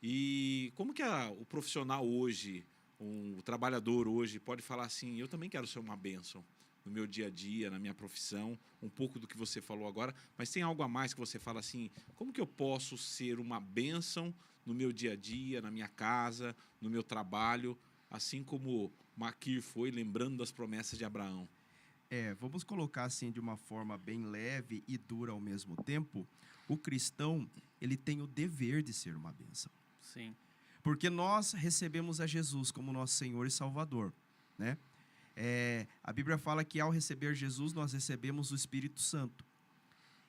E como que o profissional hoje, o trabalhador hoje, pode falar assim, eu também quero ser uma bênção no meu dia a dia, na minha profissão, um pouco do que você falou agora, mas tem algo a mais que você fala assim, como que eu posso ser uma bênção no meu dia a dia, na minha casa, no meu trabalho, assim como Maquir foi, lembrando das promessas de Abraão? Vamos colocar assim de uma forma bem leve e dura ao mesmo tempo. O cristão, ele tem o dever de ser uma bênção. Sim. Porque nós recebemos a Jesus como nosso Senhor e Salvador, né? A Bíblia fala que ao receber Jesus, nós recebemos o Espírito Santo.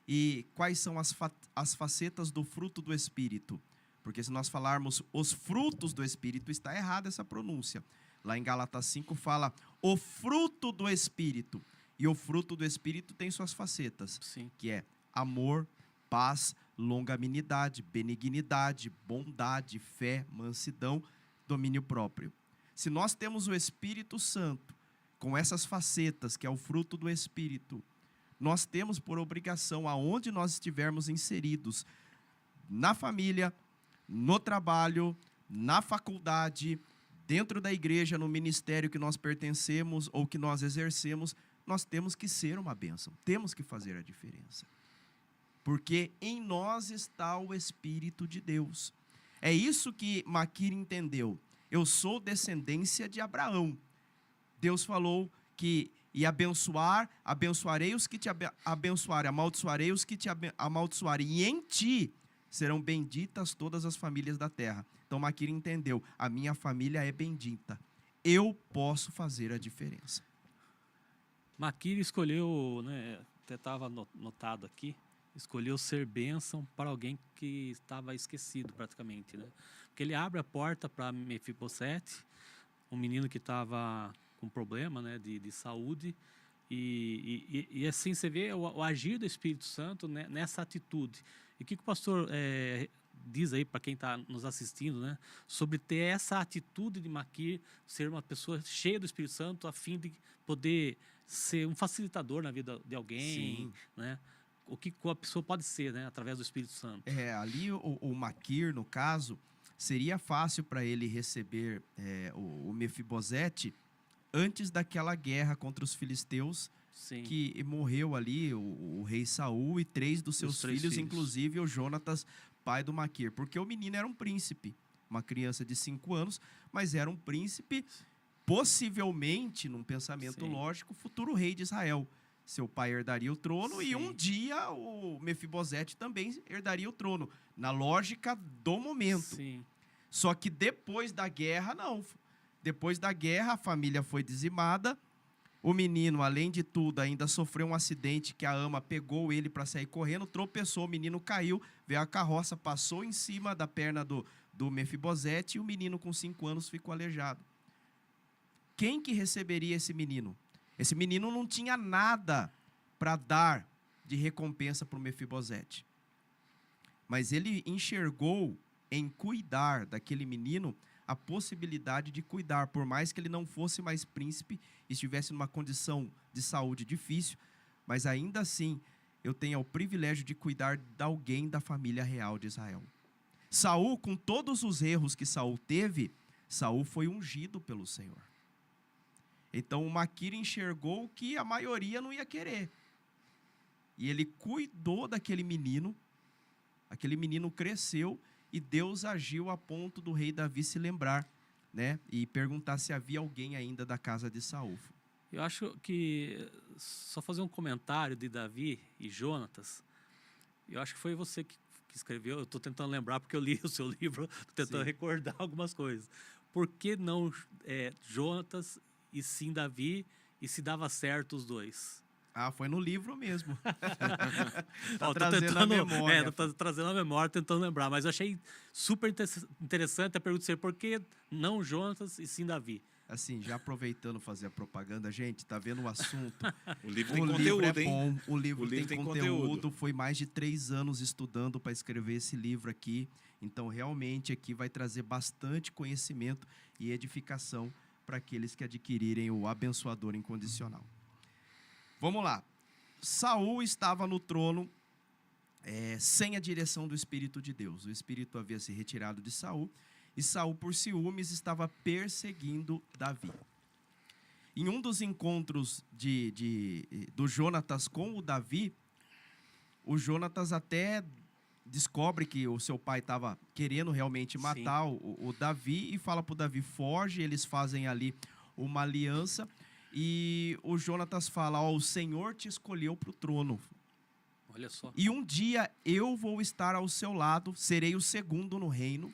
E quais são as facetas do fruto do Espírito? Porque se nós falarmos os frutos do Espírito, está errada essa pronúncia. Lá em Gálatas 5 fala o fruto do Espírito. E o fruto do Espírito tem suas facetas, Sim. que é amor, paz, longanimidade, benignidade, bondade, fé, mansidão, domínio próprio. Se nós temos o Espírito Santo com essas facetas, que é o fruto do Espírito, nós temos por obrigação, aonde nós estivermos inseridos, na família, no trabalho, na faculdade, dentro da igreja, no ministério que nós pertencemos ou que nós exercemos, nós temos que ser uma bênção, temos que fazer a diferença. Porque em nós está o Espírito de Deus. É isso que Maquir entendeu. Eu sou descendência de Abraão. Deus falou que ia abençoarei os que te abençoarem, amaldiçoarei os que te amaldiçoarem, e em ti serão benditas todas as famílias da terra. Então Maquir entendeu, a minha família é bendita. Eu posso fazer a diferença. Maquir escolheu, né, até estava notado aqui, escolheu ser bênção para alguém que estava esquecido praticamente, né? Porque ele abre a porta para Mefibosete, um menino que estava com problema, né, de saúde, e assim você vê o agir do Espírito Santo, né, nessa atitude. E o que o pastor diz aí para quem está nos assistindo, né, sobre ter essa atitude de Maquir, ser uma pessoa cheia do Espírito Santo, a fim de poder ser um facilitador na vida de alguém, Sim. né? O que a pessoa pode ser, né, através do Espírito Santo. Ali o Maquir, no caso, seria fácil para ele receber o Mefibosete antes daquela guerra contra os filisteus. Sim. Que morreu ali o rei Saul e 3 dos seus filhos, inclusive o Jonatas, pai do Maquir. Porque o menino era um príncipe, uma criança de 5 anos, mas era um príncipe, possivelmente, num pensamento lógico, futuro rei de Israel. Seu pai herdaria o trono e um dia o Mefibosete também herdaria o trono, na lógica do momento. Sim. Só que depois da guerra, não. Depois da guerra, a família foi dizimada. O menino, além de tudo, ainda sofreu um acidente que a ama pegou ele para sair correndo, tropeçou, o menino caiu, veio a carroça, passou em cima da perna do Mefibosete e o menino com 5 anos ficou aleijado. quem que receberia esse menino? Esse menino não tinha nada para dar de recompensa para o Mefibosete. Mas ele enxergou em cuidar daquele menino a possibilidade de cuidar, por mais que ele não fosse mais príncipe, estivesse numa condição de saúde difícil, mas ainda assim eu tenho o privilégio de cuidar de alguém da família real de Israel. Saul, com todos os erros que Saul teve, Saul foi ungido pelo Senhor. Então o Maquir enxergou que a maioria não ia querer. E ele cuidou daquele menino, aquele menino cresceu, e Deus agiu a ponto do rei Davi se lembrar, né? E perguntar se havia alguém ainda da casa de Saul. Eu acho que, só fazer um comentário de Davi e Jonatas, eu acho que foi você que escreveu, eu estou tentando lembrar porque eu li o seu livro, estou tentando recordar algumas coisas. Por que não Jonatas e sim Davi, e se dava certo os dois? Ah, foi no livro mesmo. Tá trazendo a memória. Tá trazendo a memória, tentando lembrar. Mas eu achei super interessante a pergunta de por que não Jonatas e sim Davi? Assim, já aproveitando fazer a propaganda, gente, tá vendo o assunto? O livro tem O conteúdo, livro é hein? bom, o livro tem conteúdo. conteúdo. Foi mais de 3 anos estudando para escrever esse livro aqui. Então, realmente, aqui vai trazer bastante conhecimento e edificação para aqueles que adquirirem o abençoador incondicional. Vamos lá. Saul estava no trono sem a direção do Espírito de Deus. O Espírito havia se retirado de Saul e Saul, por ciúmes, estava perseguindo Davi. Em um dos encontros do Jonatas com o Davi, o Jonatas até descobre que o seu pai estava querendo realmente matar o Davi e fala para o Davi, foge. Eles fazem ali uma aliança. E o Jonatas fala, o Senhor te escolheu para o trono. Olha só. E um dia eu vou estar ao seu lado, serei o segundo no reino,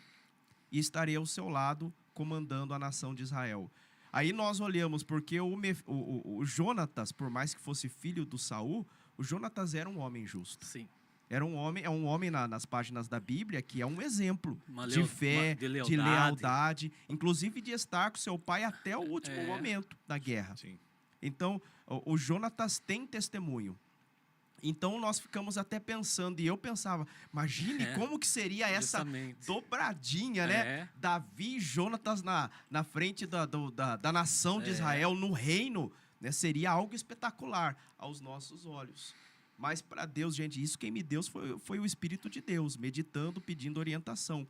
e estarei ao seu lado comandando a nação de Israel. Aí nós olhamos, porque o Jonatas, por mais que fosse filho do Saul, o Jonatas era um homem justo. Sim. É um homem nas páginas da Bíblia que é um exemplo de de fé, de lealdade. de lealdade, inclusive de estar com seu pai até o último momento da guerra. Sim. Então, o Jonatas tem testemunho. Então, nós ficamos até pensando, e eu pensava, imagine como que seria essa justamente. dobradinha, né? Davi e Jonatas na frente da nação de Israel, no reino, né? Seria algo espetacular aos nossos olhos. Mas para Deus, gente, isso quem me deu foi o Espírito de Deus, meditando, pedindo orientação.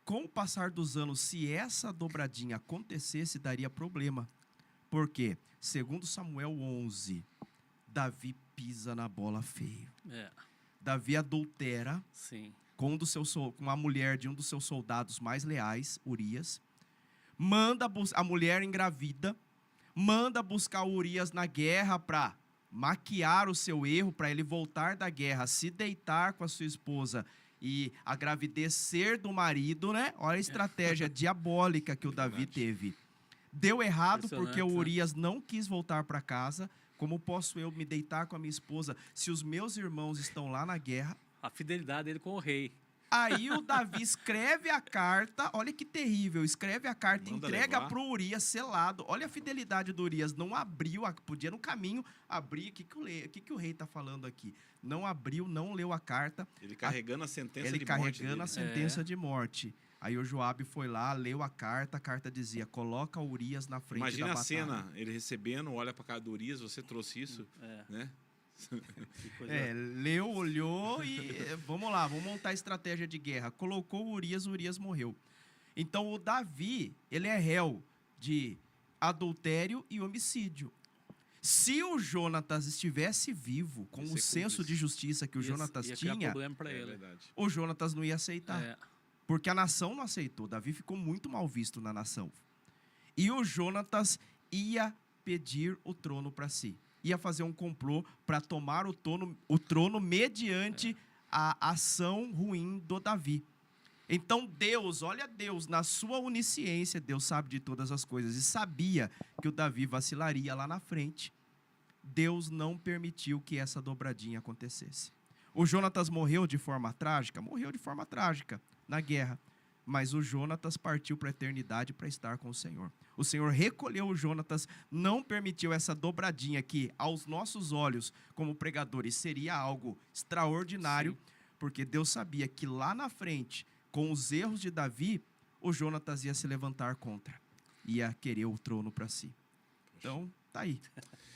Com o passar dos anos, se essa dobradinha acontecesse, daria problema. Por quê? Segundo Samuel 11, Davi pisa na bola feio. Davi adultera com a mulher de um dos seus soldados mais leais, Urias. A mulher engravida, manda buscar Urias na guerra para maquiar o seu erro, para ele voltar da guerra, se deitar com a sua esposa e a gravidez ser do marido, né? Olha a estratégia diabólica que o Davi teve. Deu errado porque o Urias não quis voltar para casa. Como posso eu me deitar com a minha esposa se os meus irmãos estão lá na guerra? A fidelidade dele com o rei. Aí o Davi escreve a carta, olha que terrível, escreve a carta, entrega para o Urias selado. Olha a fidelidade do Urias, não abriu, podia no caminho abrir. O que o rei está falando aqui? Não abriu, não leu a carta. Ele carregando a sentença de morte. Ele carregando a sentença de morte. Aí o Joabe foi lá, leu a carta dizia, coloca o Urias na frente Imagina da batalha. Imagina a cena, ele recebendo, olha para casa do Urias, você trouxe isso, né? Leu, olhou e vamos lá, vamos montar a estratégia de guerra. Colocou o Urias morreu. Então o Davi, ele é réu de adultério e homicídio. Se o Jonatas estivesse vivo, com o senso de justiça que o Jonatas tinha, o Jonatas não ia aceitar. Porque a nação não aceitou. Davi ficou muito mal visto na nação. E o Jonatas ia pedir o trono para si. Ia fazer um complô para tomar o trono mediante a ação ruim do Davi. Então Deus, olha Deus, na sua onisciência, Deus sabe de todas as coisas e sabia que o Davi vacilaria lá na frente. Deus não permitiu que essa dobradinha acontecesse. O Jonatas morreu de forma trágica? Morreu de forma trágica na guerra. mas o Jonatas partiu para a eternidade para estar com o Senhor. O Senhor recolheu o Jonatas, não permitiu essa dobradinha que, aos nossos olhos, como pregadores, seria algo extraordinário, Sim. porque Deus sabia que lá na frente, com os erros de Davi, o Jonatas ia se levantar contra, ia querer o trono para si. Então, tá aí.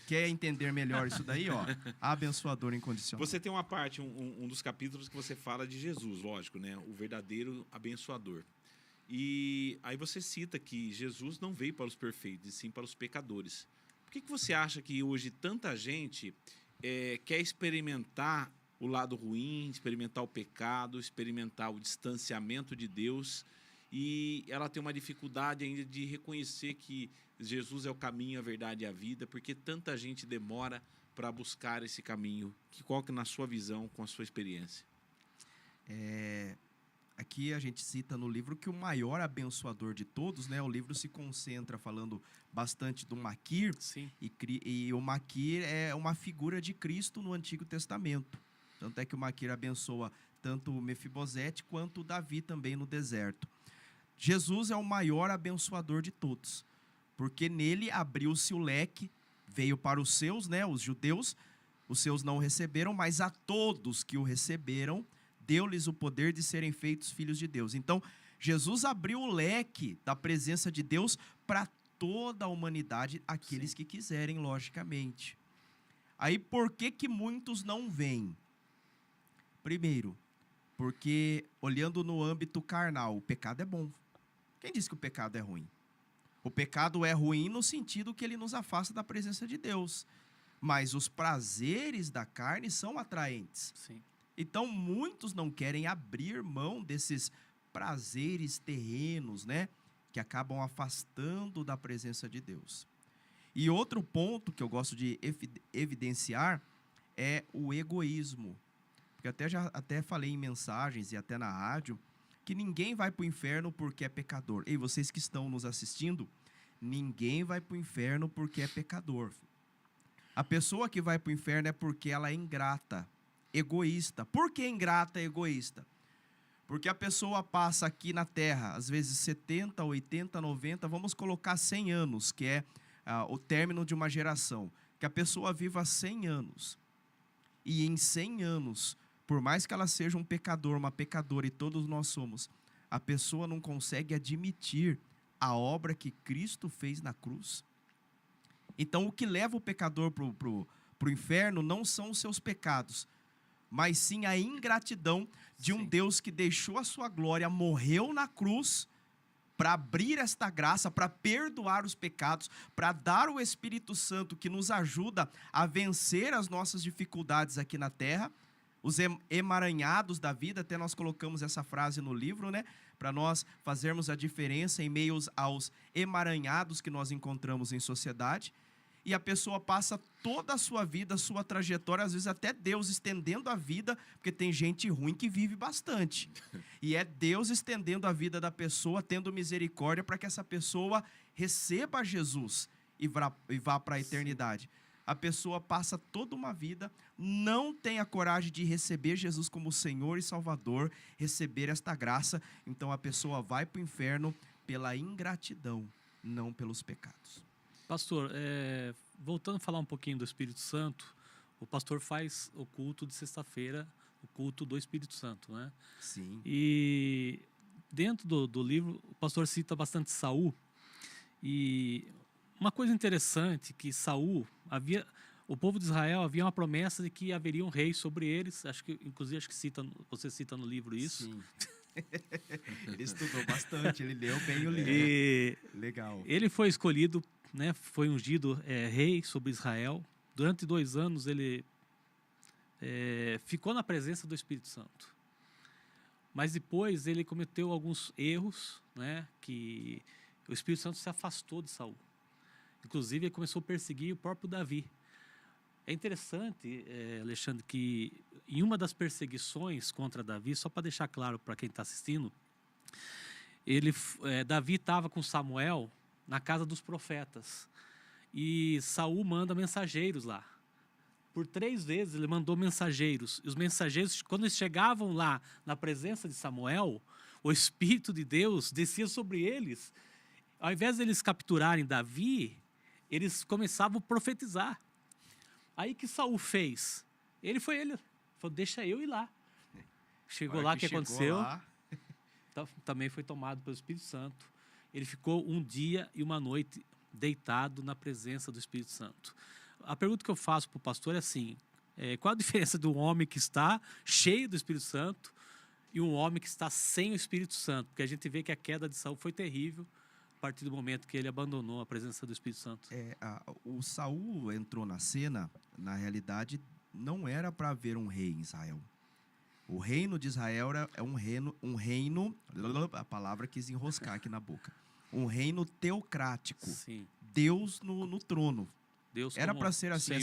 Quer entender melhor isso daí, ó? Abençoador incondicional. Você tem uma parte, um dos capítulos que você fala de Jesus, lógico, né? O verdadeiro abençoador. E aí você cita que Jesus não veio para os perfeitos, e sim para os pecadores. Por que você acha que hoje tanta gente quer experimentar o lado ruim, experimentar o pecado, experimentar o distanciamento de Deus, e ela tem uma dificuldade ainda de reconhecer que Jesus é o caminho, a verdade e a vida, porque tanta gente demora para buscar esse caminho? Qual que, na sua visão, com a sua experiência? Aqui a gente cita no livro que o maior abençoador de todos, né? O livro se concentra falando bastante do Maquir, Sim. e o Maquir é uma figura de Cristo no Antigo Testamento. Tanto é que o Maquir abençoa tanto o Mefibosete quanto o Davi também no deserto. Jesus é o maior abençoador de todos, porque nele abriu-se o leque, veio para os seus, né, os judeus, os seus não o receberam, mas a todos que o receberam, deu-lhes o poder de serem feitos filhos de Deus. Então, Jesus abriu o leque da presença de Deus para toda a humanidade, aqueles que quiserem, logicamente. Aí, por que muitos não vêm? Primeiro, porque olhando no âmbito carnal, o pecado é bom. Quem disse que o pecado é ruim? O pecado é ruim no sentido que ele nos afasta da presença de Deus. Mas os prazeres da carne são atraentes. Sim. Então, muitos não querem abrir mão desses prazeres terrenos, né? Que acabam afastando da presença de Deus. E outro ponto que eu gosto de evidenciar é o egoísmo. Porque até falei em mensagens e até na rádio que ninguém vai para o inferno porque é pecador. Ei, vocês que estão nos assistindo, ninguém vai para o inferno porque é pecador. A pessoa que vai para o inferno é porque ela é ingrata, egoísta. Por que ingrata e egoísta? Porque a pessoa passa aqui na Terra, às vezes 70, 80, 90, vamos colocar 100 anos, que é o término de uma geração. Que a pessoa viva 100 anos. E em 100 anos, por mais que ela seja um pecador, uma pecadora, e todos nós somos, a pessoa não consegue admitir a obra que Cristo fez na cruz. Então, o que leva o pecador para o inferno não são os seus pecados, mas sim a ingratidão de um Deus que deixou a sua glória, morreu na cruz para abrir esta graça, para perdoar os pecados, para dar o Espírito Santo que nos ajuda a vencer as nossas dificuldades aqui na terra, os emaranhados da vida. Até nós colocamos essa frase no livro, né? Para nós fazermos a diferença em meio aos emaranhados que nós encontramos em sociedade. E a pessoa passa toda a sua vida, a sua trajetória, às vezes até Deus estendendo a vida, porque tem gente ruim que vive bastante. E é Deus estendendo a vida da pessoa, tendo misericórdia para que essa pessoa receba Jesus e vá para a eternidade. A pessoa passa toda uma vida, não tem a coragem de receber Jesus como Senhor e Salvador, receber esta graça, então a pessoa vai para o inferno pela ingratidão, não pelos pecados. Pastor, voltando a falar um pouquinho do Espírito Santo, o pastor faz o culto de sexta-feira, o culto do Espírito Santo, né? Sim. E dentro do livro, o pastor cita bastante Saul. E uma coisa interessante que Saul o povo de Israel havia uma promessa de que haveria um rei sobre eles. Inclusive você cita no livro isso. Sim. Ele estudou bastante, ele leu bem o livro. Legal. Ele foi escolhido, né, foi ungido rei sobre Israel. Durante 2 anos ele ficou na presença do Espírito Santo. Mas depois ele cometeu alguns erros, né, que o Espírito Santo se afastou de Saul. Inclusive ele começou a perseguir o próprio Davi. É interessante, Alexandre, que em uma das perseguições contra Davi, só para deixar claro para quem está assistindo, Davi estava com Samuel na casa dos profetas. E Saul manda mensageiros lá. Por 3 vezes ele mandou mensageiros. E os mensageiros, quando eles chegavam lá na presença de Samuel, o Espírito de Deus descia sobre eles. Ao invés de eles capturarem Davi, eles começavam a profetizar. Aí que Saul fez? Ele falou, deixa eu ir lá. Chegou lá, o que aconteceu? Também foi tomado pelo Espírito Santo. Ele ficou um dia e uma noite deitado na presença do Espírito Santo. A pergunta que eu faço para o pastor é assim, qual a diferença de um homem que está cheio do Espírito Santo e um homem que está sem o Espírito Santo? Porque a gente vê que a queda de Saul foi terrível a partir do momento que ele abandonou a presença do Espírito Santo. O Saul entrou na cena, na realidade, não era para haver um rei em Israel. O reino de Israel é um reino, a palavra quis enroscar aqui na boca, um reino teocrático. Sim. Deus no trono. Deus era para ser assim,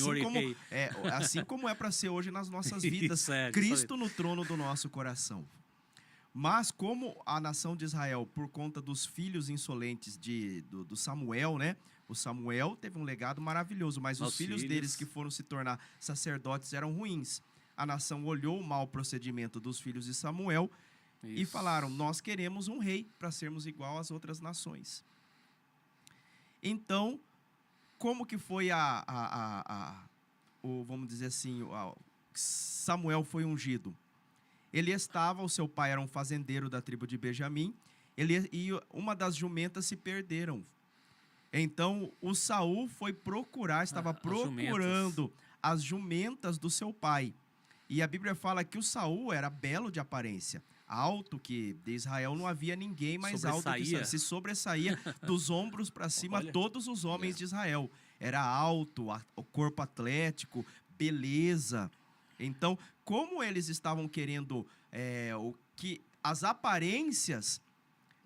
assim como é para ser hoje nas nossas vidas. Isso, Cristo no trono do nosso coração. Mas como a nação de Israel, por conta dos filhos insolentes do Samuel, né? O Samuel teve um legado maravilhoso, mas os filhos deles que foram se tornar sacerdotes eram ruins. A nação olhou o mau procedimento dos filhos de Samuel e falaram, nós queremos um rei para sermos igual às outras nações. Então, como que foi vamos dizer assim, Samuel foi ungido? O seu pai era um fazendeiro da tribo de Benjamim, e uma das jumentas se perderam. Então, o Saul estava procurando as jumentas do seu pai. E a Bíblia fala que o Saul era belo de aparência, alto, que de Israel não havia ninguém mais alto que Saul. Se sobressaía dos ombros para cima todos os homens de Israel. Era alto, o corpo atlético, beleza. Então, como eles estavam querendo as aparências,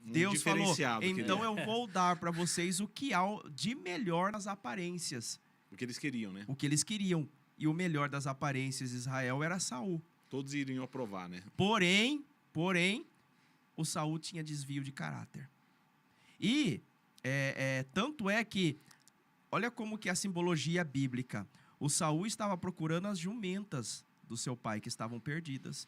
Deus falou, então eu vou dar para vocês o que há de melhor nas aparências. O que eles queriam, né? O que eles queriam. E o melhor das aparências de Israel era Saul. Todos iriam aprovar, né? Porém, o Saul tinha desvio de caráter. E tanto é que, olha como que é a simbologia bíblica. O Saul estava procurando as jumentas do seu pai que estavam perdidas.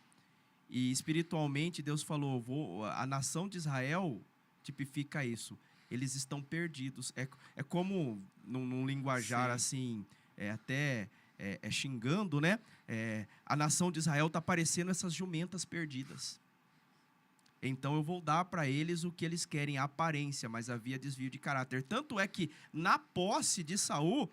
E espiritualmente Deus falou, a nação de Israel tipifica isso. Eles estão perdidos. É como, num linguajar assim, até xingando, né? A nação de Israel está parecendo essas jumentas perdidas. Então eu vou dar para eles o que eles querem, a aparência, mas havia desvio de caráter. Tanto é que na posse de Saul,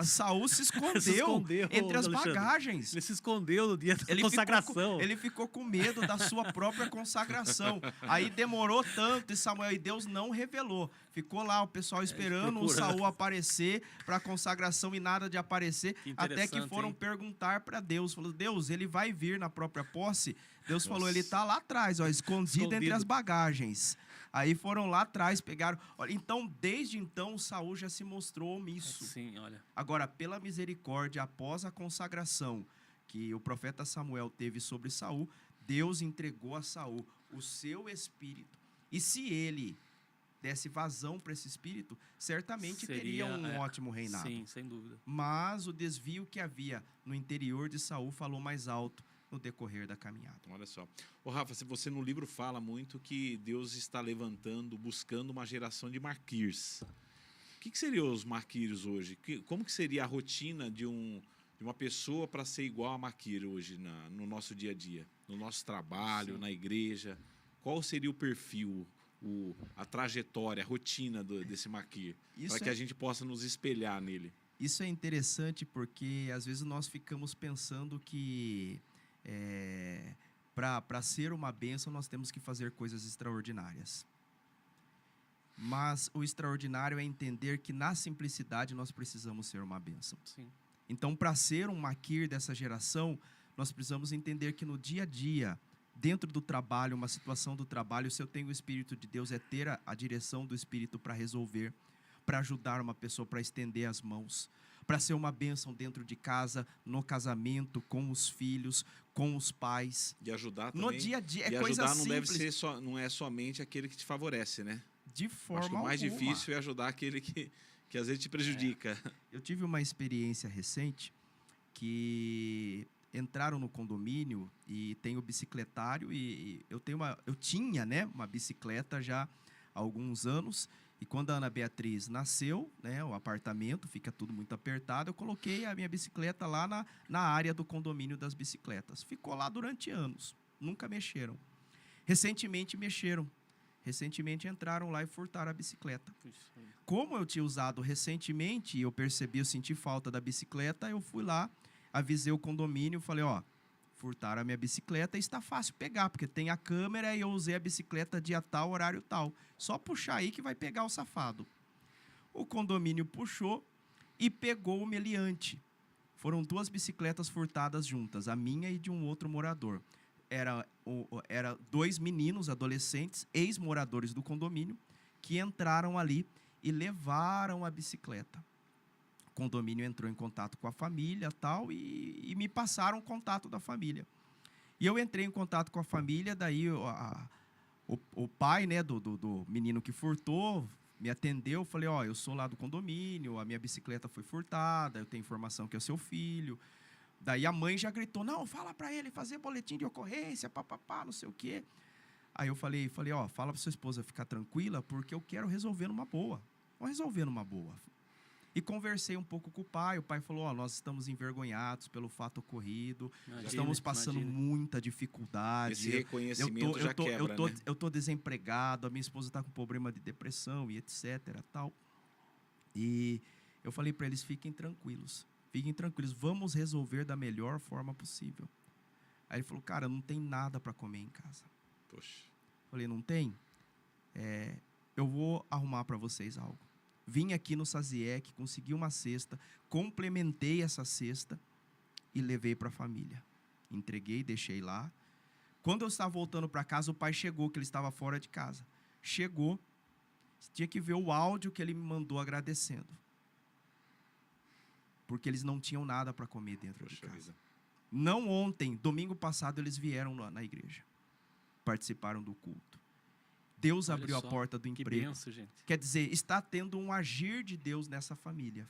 Saul se escondeu entre as bagagens. Ele se escondeu no dia da consagração. Ele ficou com medo da sua própria consagração. Aí demorou tanto e Samuel e Deus não revelou. Ficou lá o pessoal esperando o Saul aparecer para a consagração e nada de aparecer, até que foram perguntar para Deus. Falou, Deus, ele vai vir na própria posse? Deus falou, ele está lá atrás, escondido entre as bagagens. Aí foram lá atrás, pegaram. Então, desde então, Saul já se mostrou omisso. Sim, olha. Agora, pela misericórdia, após a consagração que o profeta Samuel teve sobre Saul, Deus entregou a Saul o seu espírito. E se ele desse vazão para esse espírito, certamente teria um ótimo reinado. Sim, sem dúvida. Mas o desvio que havia no interior de Saul falou mais alto no decorrer da caminhada. Olha só. Ô Rafa, você no livro fala muito que Deus está buscando uma geração de marquires. O que seriam os marquires hoje? Como que seria a rotina de uma pessoa para ser igual a marquir hoje no nosso dia a dia? No nosso trabalho, na igreja? Qual seria o perfil, a trajetória, a rotina desse marquir? Para que a gente possa nos espelhar nele. Isso é interessante porque às vezes nós ficamos pensando que para ser uma bênção nós temos que fazer coisas extraordinárias. Mas o extraordinário é entender que na simplicidade nós precisamos ser uma bênção. Sim. Então, para ser um maquir dessa geração, nós precisamos entender que no dia a dia, dentro do trabalho, uma situação do trabalho, se eu tenho o Espírito de Deus, é ter a direção do Espírito para resolver, para ajudar uma pessoa, para estender as mãos, para ser uma bênção dentro de casa, no casamento, com os filhos, com os pais. E ajudar também. No dia a dia, e coisa ajudar não simples. não é somente aquele que te favorece, né? De forma Acho que o mais alguma. difícil é ajudar aquele que às vezes te prejudica. Eu tive uma experiência recente que entraram no condomínio e tem o bicicletário e eu tinha, né, uma bicicleta já há alguns anos. E quando a Ana Beatriz nasceu, né, o apartamento fica tudo muito apertado, eu coloquei a minha bicicleta lá na área do condomínio das bicicletas. Ficou lá durante anos, nunca mexeram. Recentemente mexeram. Recentemente entraram lá e furtaram a bicicleta. Como eu tinha usado recentemente, eu percebi, eu senti falta da bicicleta, eu fui lá, avisei o condomínio, falei, ó, furtaram a minha bicicleta e está fácil pegar, porque tem a câmera e eu usei a bicicleta dia tal, horário tal. Só puxar aí que vai pegar o safado. O condomínio puxou e pegou o meliante. Foram 2 bicicletas furtadas juntas, a minha e de um outro morador. Era 2 meninos, adolescentes, ex-moradores do condomínio, que entraram ali e levaram a bicicleta. O condomínio entrou em contato com a família tal, e me passaram o contato da família. E eu entrei em contato com a família, daí o pai, né, do menino que furtou me atendeu, falei, ó, eu sou lá do condomínio, a minha bicicleta foi furtada, eu tenho informação que é o seu filho. Daí a mãe já gritou, não, fala para ele fazer boletim de ocorrência, papapá, não sei o quê. Aí eu falei, ó, fala para sua esposa ficar tranquila, porque eu quero resolver numa boa. Vamos resolver numa boa. E conversei um pouco com o pai falou, ó, nós estamos envergonhados pelo fato ocorrido, estamos passando muita dificuldade. Esse reconhecimento já quebra, né? Eu tô desempregado, a minha esposa está com problema de depressão e etc, tal. E eu falei para eles, fiquem tranquilos, vamos resolver da melhor forma possível. Aí ele falou, cara, não tem nada para comer em casa. Poxa. Falei, não tem? Eu vou arrumar para vocês algo. Vim aqui no Saziec, consegui uma cesta, complementei essa cesta e levei para a família. Entreguei, deixei lá. Quando eu estava voltando para casa, o pai chegou, que ele estava fora de casa. Chegou, tinha que ver o áudio que ele me mandou agradecendo. Porque eles não tinham nada para comer dentro de casa. Não ontem, domingo passado, eles vieram na igreja. Participaram do culto. Deus abriu a porta do emprego. Que benção, gente. Quer dizer, está tendo um agir de Deus nessa família.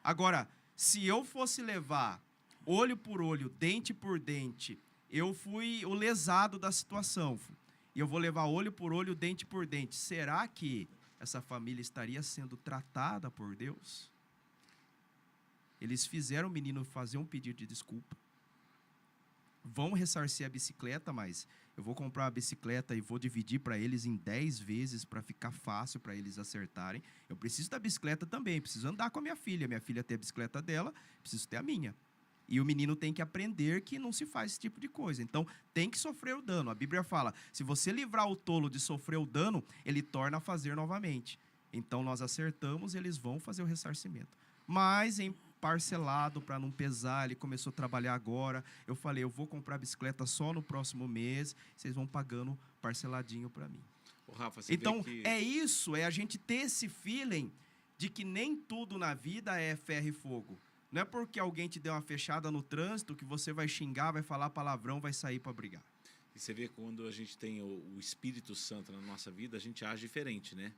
Agora, se eu fosse levar olho por olho, dente por dente, eu fui o lesado da situação. E eu vou levar olho por olho, dente por dente. Será que essa família estaria sendo tratada por Deus? Eles fizeram o menino fazer um pedido de desculpa. Vão ressarcir a bicicleta, mas eu vou comprar a bicicleta e vou dividir para eles em 10 vezes para ficar fácil para eles acertarem. Eu preciso da bicicleta também, preciso andar com a minha filha. Minha filha tem a bicicleta dela, preciso ter a minha. E o menino tem que aprender que não se faz esse tipo de coisa. Então, tem que sofrer o dano. A Bíblia fala, se você livrar o tolo de sofrer o dano, ele torna a fazer novamente. Então, nós acertamos, eles vão fazer o ressarcimento. Mas, em parcelado, para não pesar, ele começou a trabalhar agora. Eu falei, eu vou comprar a bicicleta só no próximo mês, vocês vão pagando parceladinho para mim. Ô, Rafa, então, é isso, é a gente ter esse feeling de que nem tudo na vida é ferro e fogo. Não é porque alguém te deu uma fechada no trânsito que você vai xingar, vai falar palavrão, vai sair para brigar. E você vê quando a gente tem o Espírito Santo na nossa vida, a gente age diferente, né?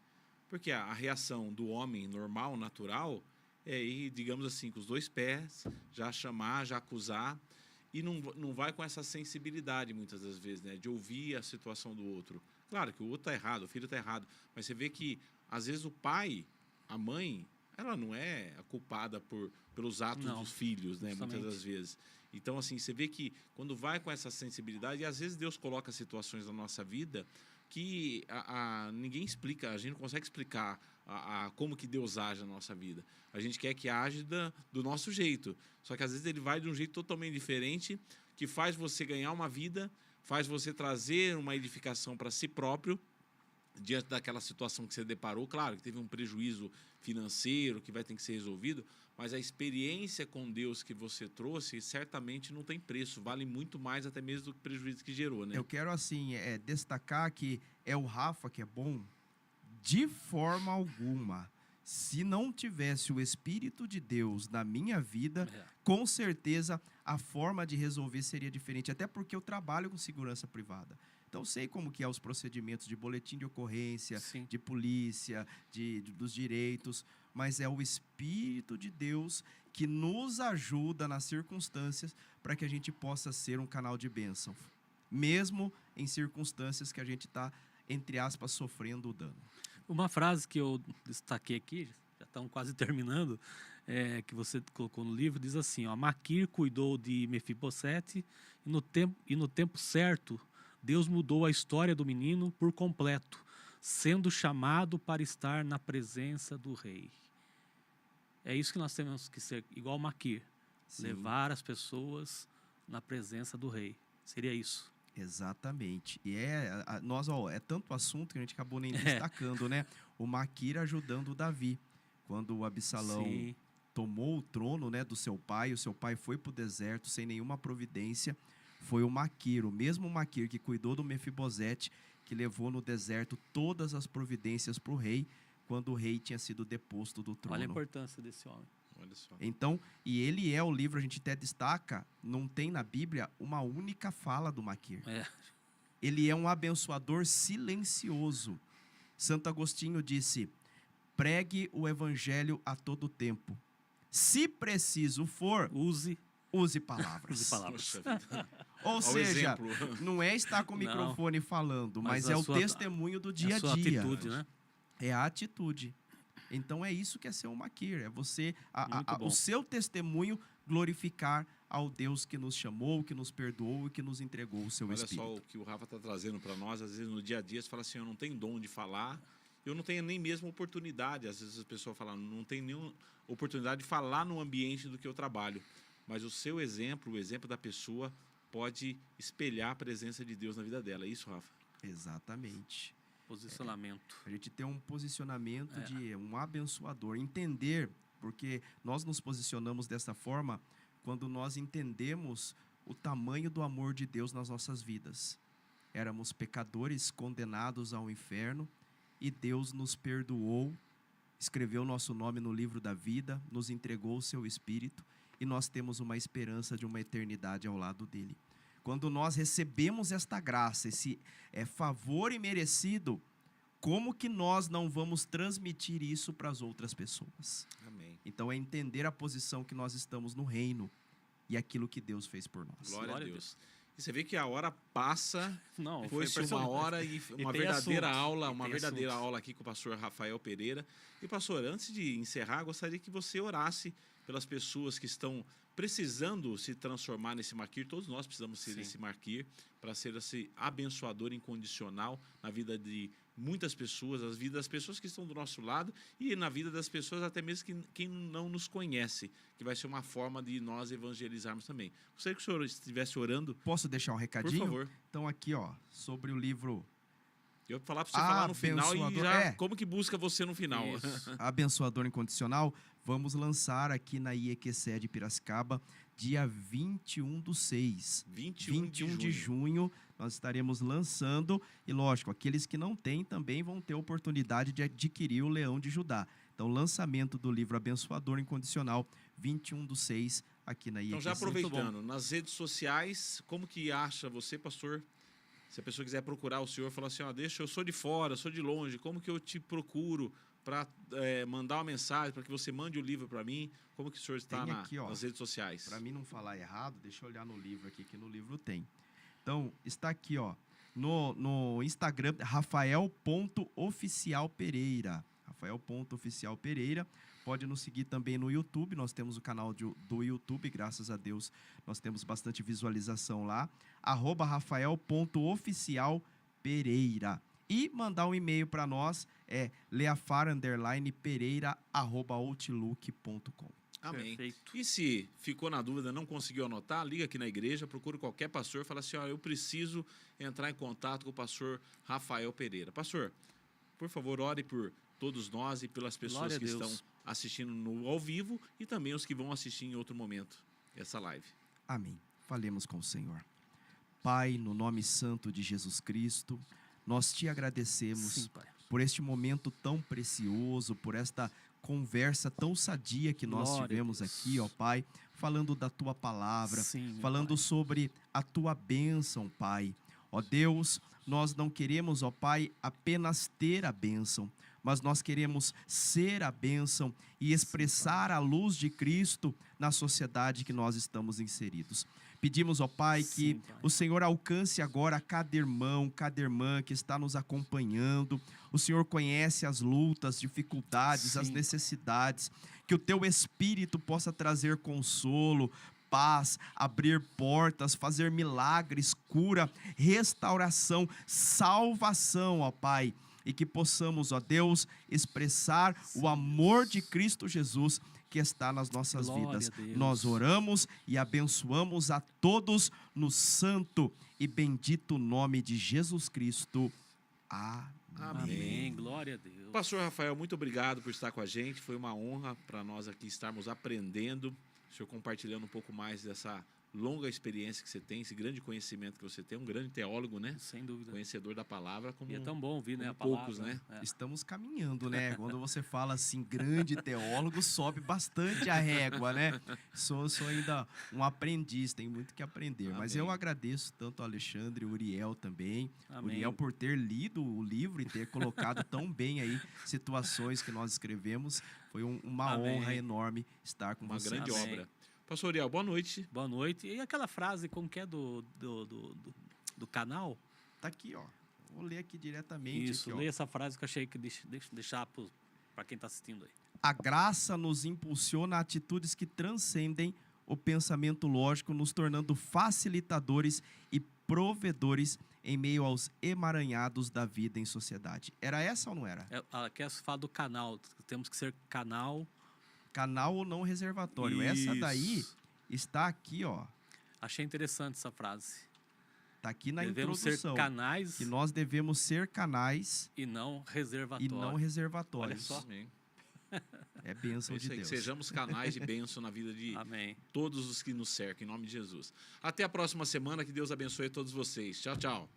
Porque a reação do homem normal, natural, é ir, digamos assim, com os 2 pés, já chamar, já acusar, e não vai com essa sensibilidade, muitas das vezes, né? De ouvir a situação do outro. Claro que o outro está errado, o filho está errado, mas você vê que, às vezes, o pai, a mãe, ela não é a culpada pelos atos dos filhos, né? Justamente. Muitas das vezes. Então, assim, você vê que quando vai com essa sensibilidade, e às vezes Deus coloca situações na nossa vida que ninguém explica, a gente não consegue explicar como que Deus age na nossa vida. A gente quer que age do nosso jeito. Só que às vezes ele vai de um jeito totalmente diferente, que faz você ganhar uma vida, faz você trazer uma edificação para si próprio, diante daquela situação que você deparou. Claro que teve um prejuízo financeiro que vai ter que ser resolvido, mas a experiência com Deus que você trouxe certamente não tem preço, vale muito mais até mesmo do que o prejuízo que gerou, né? Eu quero, assim, destacar que é o Rafa que é bom, de forma alguma. Se não tivesse o Espírito de Deus na minha vida, com certeza a forma de resolver seria diferente, até porque eu trabalho com segurança privada. Então, sei como que é os procedimentos de boletim de ocorrência, Sim. de polícia, dos direitos. mas é o Espírito de Deus que nos ajuda nas circunstâncias para que a gente possa ser um canal de bênção, mesmo em circunstâncias que a gente está, entre aspas, sofrendo o dano. Uma frase que eu destaquei aqui, já estamos quase terminando, que você colocou no livro, diz assim, ó, Maquir cuidou de Mefibosete e no tempo certo, Deus mudou a história do menino por completo, sendo chamado para estar na presença do rei. É isso que nós temos que ser, igual Maquir, Sim. levar as pessoas na presença do rei. Seria isso. Exatamente. E é tanto assunto que a gente acabou nem destacando, né? O Maquir ajudando o Davi. Quando o Absalão Sim. tomou o trono, né, do seu pai, o seu pai foi para o deserto sem nenhuma providência, foi o Maquir, o mesmo Maquir que cuidou do Mefibosete, que levou no deserto todas as providências para o rei, quando o rei tinha sido deposto do trono. Olha a importância desse homem. Olha só. Então, e ele é o livro, a gente até destaca, não tem na Bíblia uma única fala do Maquir. Ele é um abençoador silencioso. Santo Agostinho disse, pregue o evangelho a todo tempo. Se preciso for, Use palavras. palavras. Poxa vida. Ou Olha o seja, exemplo. não é estar com o Não. microfone falando, mas Mas é a o sua- testemunho do dia a a sua dia. atitude, né? É a atitude. Então é isso que é ser um Maquir, é você, Muito bom. o seu testemunho glorificar ao Deus que nos chamou, que nos perdoou e que nos entregou o seu Olha Espírito. só o que o Rafa está trazendo para nós. Às vezes no dia a dia você fala assim, eu não tenho dom de falar, eu não tenho nem mesmo oportunidade. Às vezes as pessoas falam, não tenho nenhuma oportunidade de falar no ambiente do que eu trabalho. Mas o seu exemplo, o exemplo da pessoa, pode espelhar a presença de Deus na vida dela. É isso, Rafa? Exatamente. Posicionamento. A gente tem um posicionamento É. de um abençoador. Entender, porque nós nos posicionamos dessa forma quando nós entendemos o tamanho do amor de Deus nas nossas vidas. Éramos pecadores condenados ao inferno e Deus nos perdoou, escreveu nosso nome no livro da vida, nos entregou o seu Espírito e nós temos uma esperança de uma eternidade ao lado dele. Quando nós recebemos esta graça, esse favor imerecido, como que nós não vamos transmitir isso para as outras pessoas? Amém. Então é entender a posição que nós estamos no reino e aquilo que Deus fez por nós. Glória a Glória a Deus. E você vê que a hora passa, Não, foi-se uma impressionante. hora e uma tem verdadeira assunto, aula, e uma tem verdadeira assunto. aula aqui com o pastor Rafael Pereira. E pastor, antes de encerrar, gostaria que você orasse pelas pessoas que estão precisando se transformar nesse Maquir. Todos nós precisamos ser Sim. esse Maquir para ser esse abençoador incondicional na vida de muitas pessoas, as vidas das pessoas que estão do nosso lado e na vida das pessoas até mesmo quem não nos conhece, que vai ser uma forma de nós evangelizarmos também. Gostaria que o senhor estivesse orando, Posso deixar um por recadinho? favor. Então aqui, ó, sobre o livro Eu vou falar para você falar no final e Abençoador. já É. como que busca você no final. Isso. Abençoador Incondicional, vamos lançar aqui na IEQC de Piracicaba, dia 21/6. 21 de junho, nós estaremos lançando. E lógico, aqueles que não têm também vão ter oportunidade de adquirir o Leão de Judá. Então, lançamento do livro Abençoador Incondicional, 21/6, aqui na IEQC. Então, já aproveitando, nas redes sociais, como que acha você, pastor? Se a pessoa quiser procurar o senhor, falar assim, ó, deixa, eu sou de fora, sou de longe, como que eu te procuro para mandar uma mensagem, para que você mande o livro para mim? Como que o senhor está Tem aqui, ó, nas redes sociais? Para mim não falar errado, deixa eu olhar no livro aqui, que no livro tem. Então, está aqui, ó, no Instagram, rafael.oficialpereira. Rafael.oficialpereira. Pode nos seguir também no YouTube, nós temos o canal do YouTube, graças a Deus, nós temos bastante visualização lá. @rafael.oficialpereira. E mandar um e-mail para nós, leafar_pereira@outlook.com. Amém. Perfeito. E se ficou na dúvida, não conseguiu anotar, liga aqui na igreja, procura qualquer pastor, fala assim, ó, eu preciso entrar em contato com o pastor Rafael Pereira. Pastor, por favor, ore por todos nós e pelas pessoas Glória a que Deus. estão assistindo no ao vivo e também os que vão assistir em outro momento essa live. Amém. Falemos com o Senhor. Pai, no nome santo de Jesus Cristo, nós te agradecemos Sim, Pai. por este momento tão precioso, por esta conversa tão sadia que nós Glória a tivemos Deus. aqui, ó Pai, falando da tua palavra, Sim, meu falando Pai. sobre a tua bênção, Pai. Ó Deus, nós não queremos, ó Pai, apenas ter a bênção. mas nós queremos ser a bênção e expressar a luz de Cristo na sociedade que nós estamos inseridos. Pedimos, ó Pai, que Sim, Pai. o Senhor alcance agora cada irmão, cada irmã que está nos acompanhando. O Senhor conhece as lutas, dificuldades, as Sim, necessidades. Que o Teu Espírito possa trazer consolo, paz, abrir portas, fazer milagres, cura, restauração, salvação, ó Pai. E que possamos, ó Deus, expressar o amor de Cristo Jesus que está nas nossas Glória vidas. a Deus. Nós oramos e abençoamos a todos no santo e bendito nome de Jesus Cristo. Amém. Amém. Glória a Deus. Pastor Rafael, muito obrigado por estar com a gente. Foi uma honra para nós aqui estarmos aprendendo, o senhor compartilhando um pouco mais dessa longa experiência que você tem, esse grande conhecimento que você tem, um grande teólogo, né? Sem dúvida. Conhecedor da palavra, como E é tão bom ouvir, né, como a palavra. poucos, né? É. Estamos caminhando, né? Quando você fala assim, grande teólogo, sobe bastante a régua, né? Sou ainda um aprendiz, tem muito que aprender. Mas eu Amém. agradeço tanto ao Alexandre, o Uriel também. Amém. Uriel por ter lido o livro e ter colocado tão bem aí situações que nós escrevemos. Foi uma Amém. honra enorme estar com Uma você. grande Amém. obra. Pastor Uriel, boa noite. Boa noite. E aquela frase, como que é do canal? Tá aqui, ó. Vou ler aqui diretamente. Isso, aqui, ó. leia essa frase que eu achei que deixar para quem está assistindo aí. A graça nos impulsiona a atitudes que transcendem o pensamento lógico, nos tornando facilitadores e provedores em meio aos emaranhados da vida em sociedade. Era essa ou não era? Aqui fala do canal. Temos que ser canal. Canal ou não reservatório. Essa daí Isso. está aqui, ó. Achei interessante essa frase. Tá aqui na Devemos introdução. ser canais Que nós devemos ser canais e não e reservatórios. não reservatórios. Olha só. Amém. É bênção É de isso aí, que Deus. sejamos canais de bênção na vida de Amém. todos os que nos cercam, em nome de Jesus. Até a próxima semana, que Deus abençoe todos vocês. Tchau, tchau.